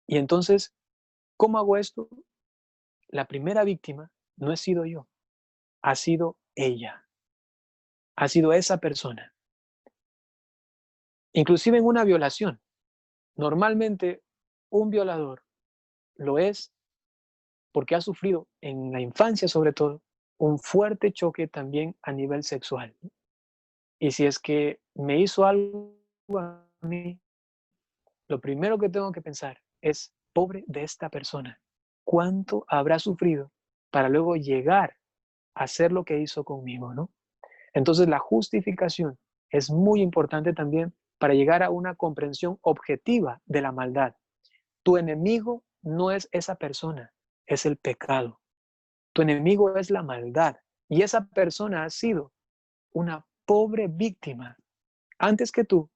Y entonces, ¿cómo hago esto? La primera víctima no he sido yo, ha sido ella, ha sido esa persona. Inclusive en una violación. Normalmente un violador lo es porque ha sufrido en la infancia sobre todo un fuerte choque también a nivel sexual. Y si es que me hizo algo a mí, lo primero que tengo que pensar es, pobre de esta persona, ¿cuánto habrá sufrido para luego llegar a hacer lo que hizo conmigo, ¿no? Entonces la justificación es muy importante también para llegar a una comprensión objetiva de la maldad. Tu enemigo no es esa persona, es el pecado. Tu enemigo es la maldad. Y esa persona ha sido una pobre víctima antes que tú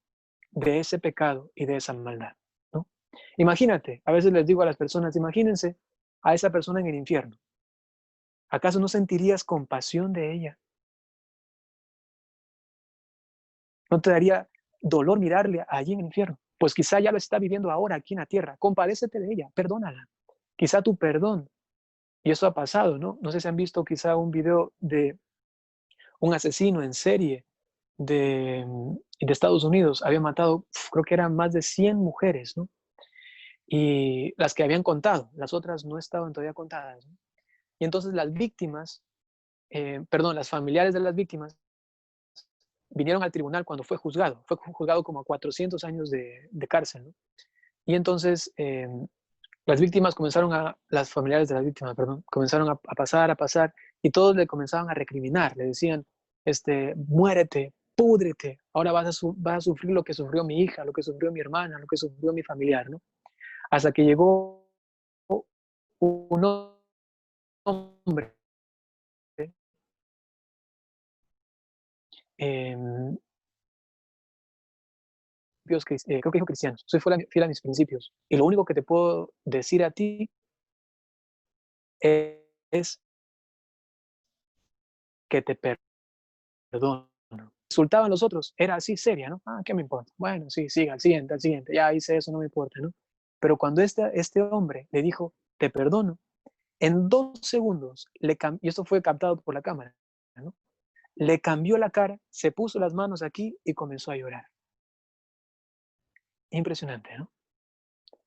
de ese pecado y de esa maldad, ¿no? Imagínate, a veces les digo a las personas, imagínense a esa persona en el infierno. ¿Acaso no sentirías compasión de ella? ¿No te daría dolor mirarle allí en el infierno? Pues quizá ya lo está viviendo ahora aquí en la tierra. Compadécete de ella, perdónala. Quizá tu perdón, y eso ha pasado, ¿no? No sé si han visto quizá un video de un asesino en serie de Estados Unidos. Había matado, creo que eran más de 100 mujeres, ¿no? Y las que habían contado, las otras no estaban todavía contadas, ¿no? Y entonces las víctimas, las familiares de las víctimas vinieron al tribunal cuando fue juzgado como a 400 años de cárcel, ¿no? Y entonces las familiares de las víctimas, perdón, comenzaron a pasar, y todos le comenzaban a recriminar, le decían, muérete, púdrete, ahora vas a sufrir lo que sufrió mi hija, lo que sufrió mi hermana, lo que sufrió mi familiar, ¿no? Hasta que llegó un hombre, eh, creo que dijo cristianos, soy fiel a mis principios, y lo único que te puedo decir a ti es que te perdono. Insultaban los otros, era así seria, ¿no? Ah, ¿qué me importa? Bueno, sí, siga, al siguiente, ya hice eso, no me importa, ¿no? Pero cuando este hombre le dijo, te perdono, en 2 segundos, y esto fue captado por la cámara, ¿no? Le cambió la cara, se puso las manos aquí y comenzó a llorar. Impresionante, ¿no?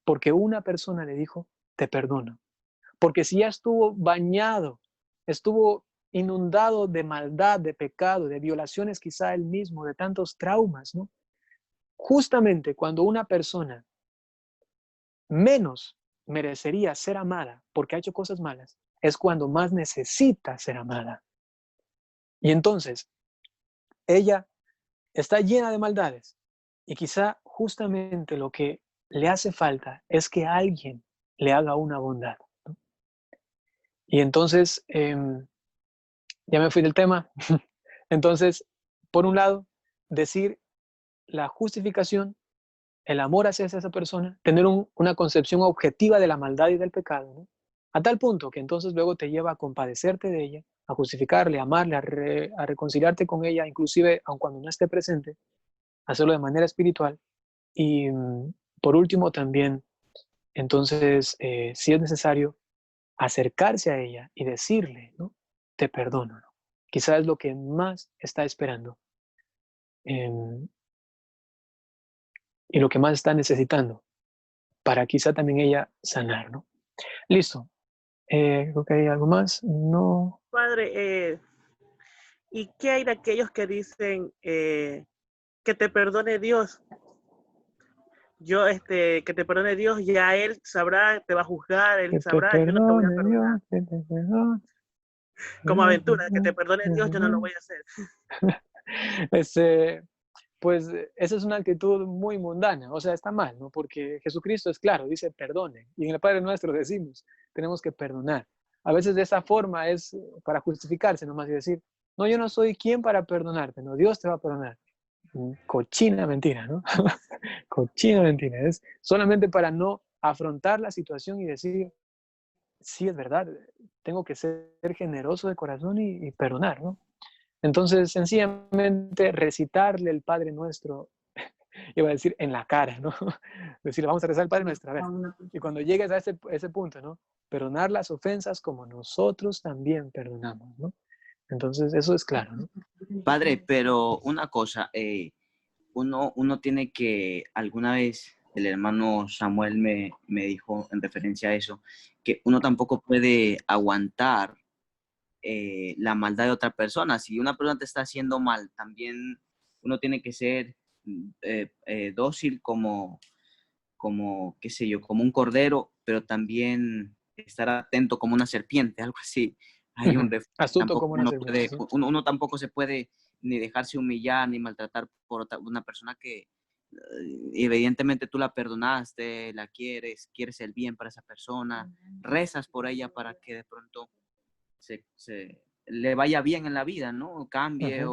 Porque una persona le dijo, te perdono. Porque si ya estuvo bañado, estuvo inundado de maldad, de pecado, de violaciones quizá él mismo, de tantos traumas, ¿no? Justamente cuando una persona menos merecería ser amada porque ha hecho cosas malas, es cuando más necesita ser amada. Y entonces, ella está llena de maldades y quizá justamente lo que le hace falta es que alguien le haga una bondad, ¿no? Y entonces, ya me fui del tema. Entonces, por un lado, decir la justificación, el amor hacia esa persona, tener una concepción objetiva de la maldad y del pecado, ¿no? A tal punto que entonces luego te lleva a compadecerte de ella, a justificarle, a amarle, a reconciliarte con ella, inclusive aun cuando no esté presente, hacerlo de manera espiritual. Y por último también, entonces, si es necesario, acercarse a ella y decirle, ¿no? Te perdono, ¿no? Quizás es lo que más está esperando, em, y lo que más está necesitando para quizá también ella sanar, ¿no? Listo. Creo que hay algo más. No. Padre, ¿y qué hay de aquellos que dicen que te perdone Dios? Que te perdone Dios, ya Él sabrá, te va a juzgar, Él Que te sabrá, yo no te voy a perdone perdonar. Dios, que te perdone. Como aventura, que te perdone Dios, yo no lo voy a hacer. Este, pues esa es una actitud muy mundana, o sea, está mal, ¿no? Porque Jesucristo es claro, dice perdone, y en el Padre Nuestro decimos, tenemos que perdonar. A veces de esa forma es para justificarse nomás y decir, no, yo no soy quien para perdonarte, no, Dios te va a perdonar. Cochina mentira, ¿no? Cochina mentira, es solamente para no afrontar la situación y decir, sí, es verdad, tengo que ser generoso de corazón y perdonar, ¿no? Entonces, sencillamente recitarle el Padre Nuestro, iba a decir en la cara, ¿no? Decirle, vamos a rezar el Padre Nuestro, a ver. Y cuando llegues a ese punto, ¿no? Perdonar las ofensas como nosotros también perdonamos, ¿no? Entonces, eso es claro, ¿no? Padre, pero una cosa, uno tiene que, alguna vez el hermano Samuel me dijo en referencia a eso, que uno tampoco puede aguantar la maldad de otra persona. Si una persona te está haciendo mal, también uno tiene que ser dócil qué sé yo, como un cordero, pero también estar atento como una serpiente, algo así. Hay un Astuto tampoco como una serpiente, ¿sí? uno tampoco se puede ni dejarse humillar ni maltratar por una persona evidentemente tú la perdonaste, la quieres el bien para esa persona, rezas por ella para que de pronto se le vaya bien en la vida, ¿no? Cambie Ajá.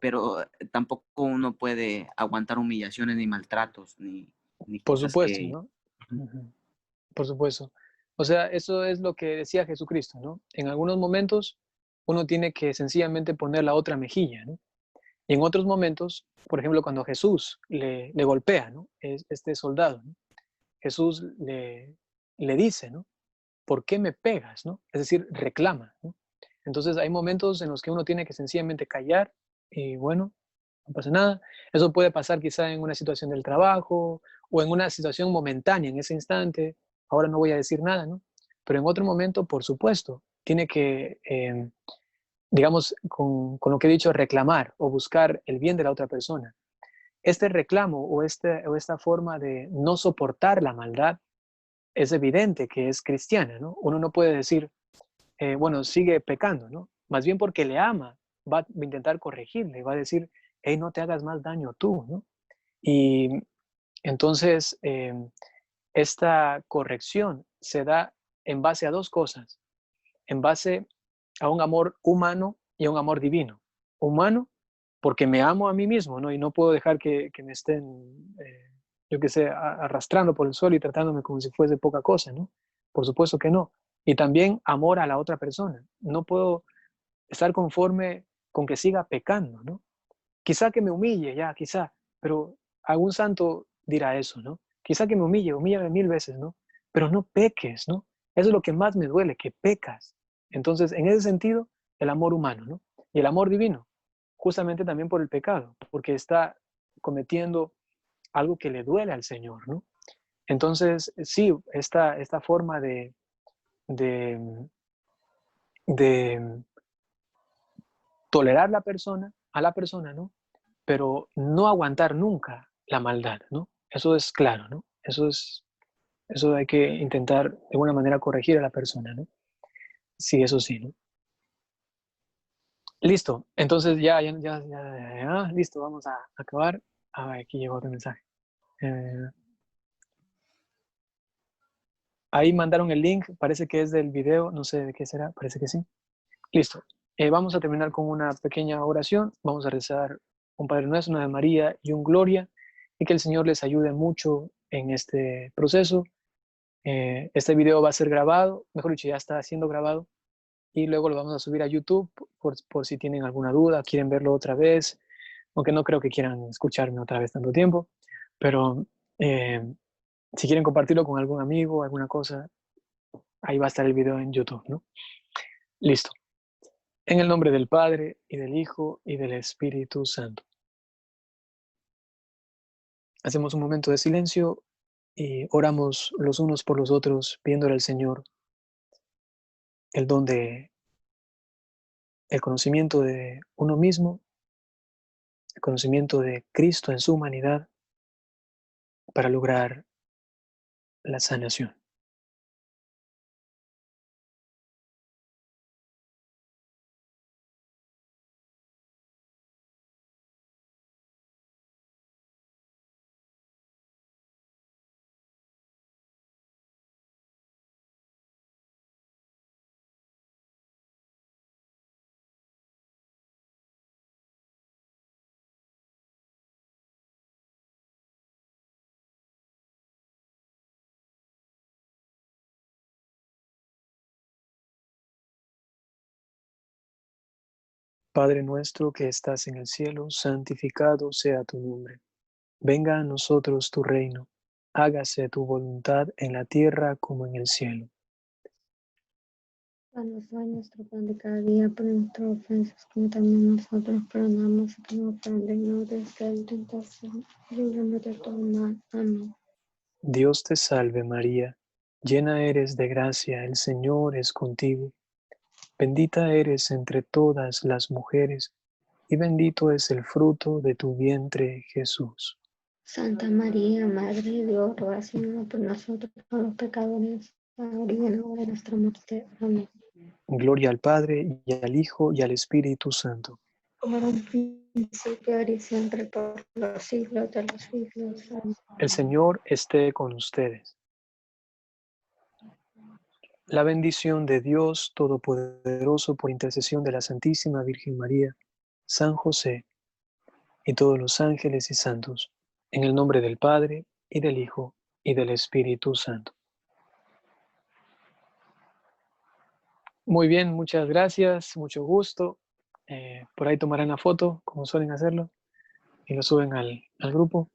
pero tampoco uno puede aguantar humillaciones ni maltratos ni Por cosas supuesto, que... ¿no? Ujú. Por supuesto. O sea, eso es lo que decía Jesucristo, ¿no? En algunos momentos uno tiene que sencillamente poner la otra mejilla, ¿no? Y en otros momentos, por ejemplo, cuando Jesús le golpea, ¿no? Este soldado, ¿no? Jesús le dice, ¿no? ¿Por qué me pegas, no? Es decir, reclama, ¿no? Entonces hay momentos en los que uno tiene que sencillamente callar y bueno, no pasa nada. Eso puede pasar quizá en una situación del trabajo o en una situación momentánea en ese instante. Ahora no voy a decir nada, ¿no? Pero en otro momento, por supuesto, tiene que, digamos, con lo que he dicho, reclamar o buscar el bien de la otra persona. Este reclamo o esta forma de no soportar la maldad es evidente que es cristiana, ¿no? Uno no puede decir, bueno, sigue pecando, ¿no? Más bien porque le ama, va a intentar corregirle, va a decir, hey, no te hagas más daño tú, ¿no? Y entonces, esta corrección se da en base a dos cosas, en base a un amor humano y a un amor divino. Humano, porque me amo a mí mismo, ¿no? Y no puedo dejar que me estén, yo qué sé, arrastrando por el suelo y tratándome como si fuese poca cosa, ¿no? Por supuesto que no. Y también amor a la otra persona. No puedo estar conforme con que siga pecando, ¿no? Quizá que me humille, ya, quizá, pero algún santo dirá eso, ¿no? Quizá que me humille, humíllame 1000 veces, ¿no? Pero no peques, ¿no? Eso es lo que más me duele, que pecas. Entonces, en ese sentido, el amor humano, ¿no? Y el amor divino, justamente también por el pecado, porque está cometiendo algo que le duele al Señor, ¿no? Entonces, sí, esta forma de, de tolerar a la persona, ¿no? Pero no aguantar nunca la maldad, ¿no? Eso es claro, ¿no? Eso hay que intentar de alguna manera corregir a la persona, ¿no? Sí, eso sí, ¿no? Listo, entonces listo, vamos a acabar. Ah, aquí llegó otro mensaje. Eh, ahí mandaron el link, parece que es del video, no sé de qué será, parece que sí. Listo. Vamos a terminar con una pequeña oración. Vamos a rezar un Padre Nuestro, una de María y un Gloria, y que el Señor les ayude mucho en este proceso. Este video va a ser grabado, mejor dicho, ya está siendo grabado, y luego lo vamos a subir a YouTube por si tienen alguna duda, quieren verlo otra vez, aunque no creo que quieran escucharme otra vez tanto tiempo, pero eh, si quieren compartirlo con algún amigo, alguna cosa, ahí va a estar el video en YouTube, ¿no? Listo. En el nombre del Padre, y del Hijo, y del Espíritu Santo. Hacemos un momento de silencio y oramos los unos por los otros, pidiéndole al Señor el don de el conocimiento de uno mismo, el conocimiento de Cristo en su humanidad para lograr la sanación. Padre nuestro que estás en el cielo, santificado sea tu nombre. Venga a nosotros tu reino. Hágase tu voluntad en la tierra como en el cielo. Danos hoy nuestro pan de cada día, por nuestras ofensas, como también nosotros perdonamos a quienes nos ofenden, no nos dejes en tentación, líbranos de todo mal. Amén. Dios te salve María, llena eres de gracia, el Señor es contigo. Bendita eres entre todas las mujeres, y bendito es el fruto de tu vientre, Jesús. Santa María, Madre de Dios, ruega Señora por nosotros, por los pecadores, ahora y en la hora de nuestra muerte. Amén. Gloria al Padre, y al Hijo, y al Espíritu Santo. Como era un principio, ahora y siempre, por los siglos de los siglos. Amén. El Señor esté con ustedes. La bendición de Dios Todopoderoso, por intercesión de la Santísima Virgen María, San José y todos los ángeles y santos, en el nombre del Padre, y del Hijo, y del Espíritu Santo. Muy bien, muchas gracias, mucho gusto. Por ahí tomarán la foto, como suelen hacerlo, y lo suben al grupo.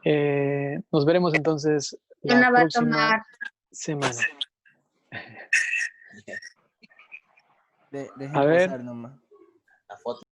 Nos veremos entonces Yo la no va a próxima tomar. semana. Dejen A ver. posar nomás. La foto.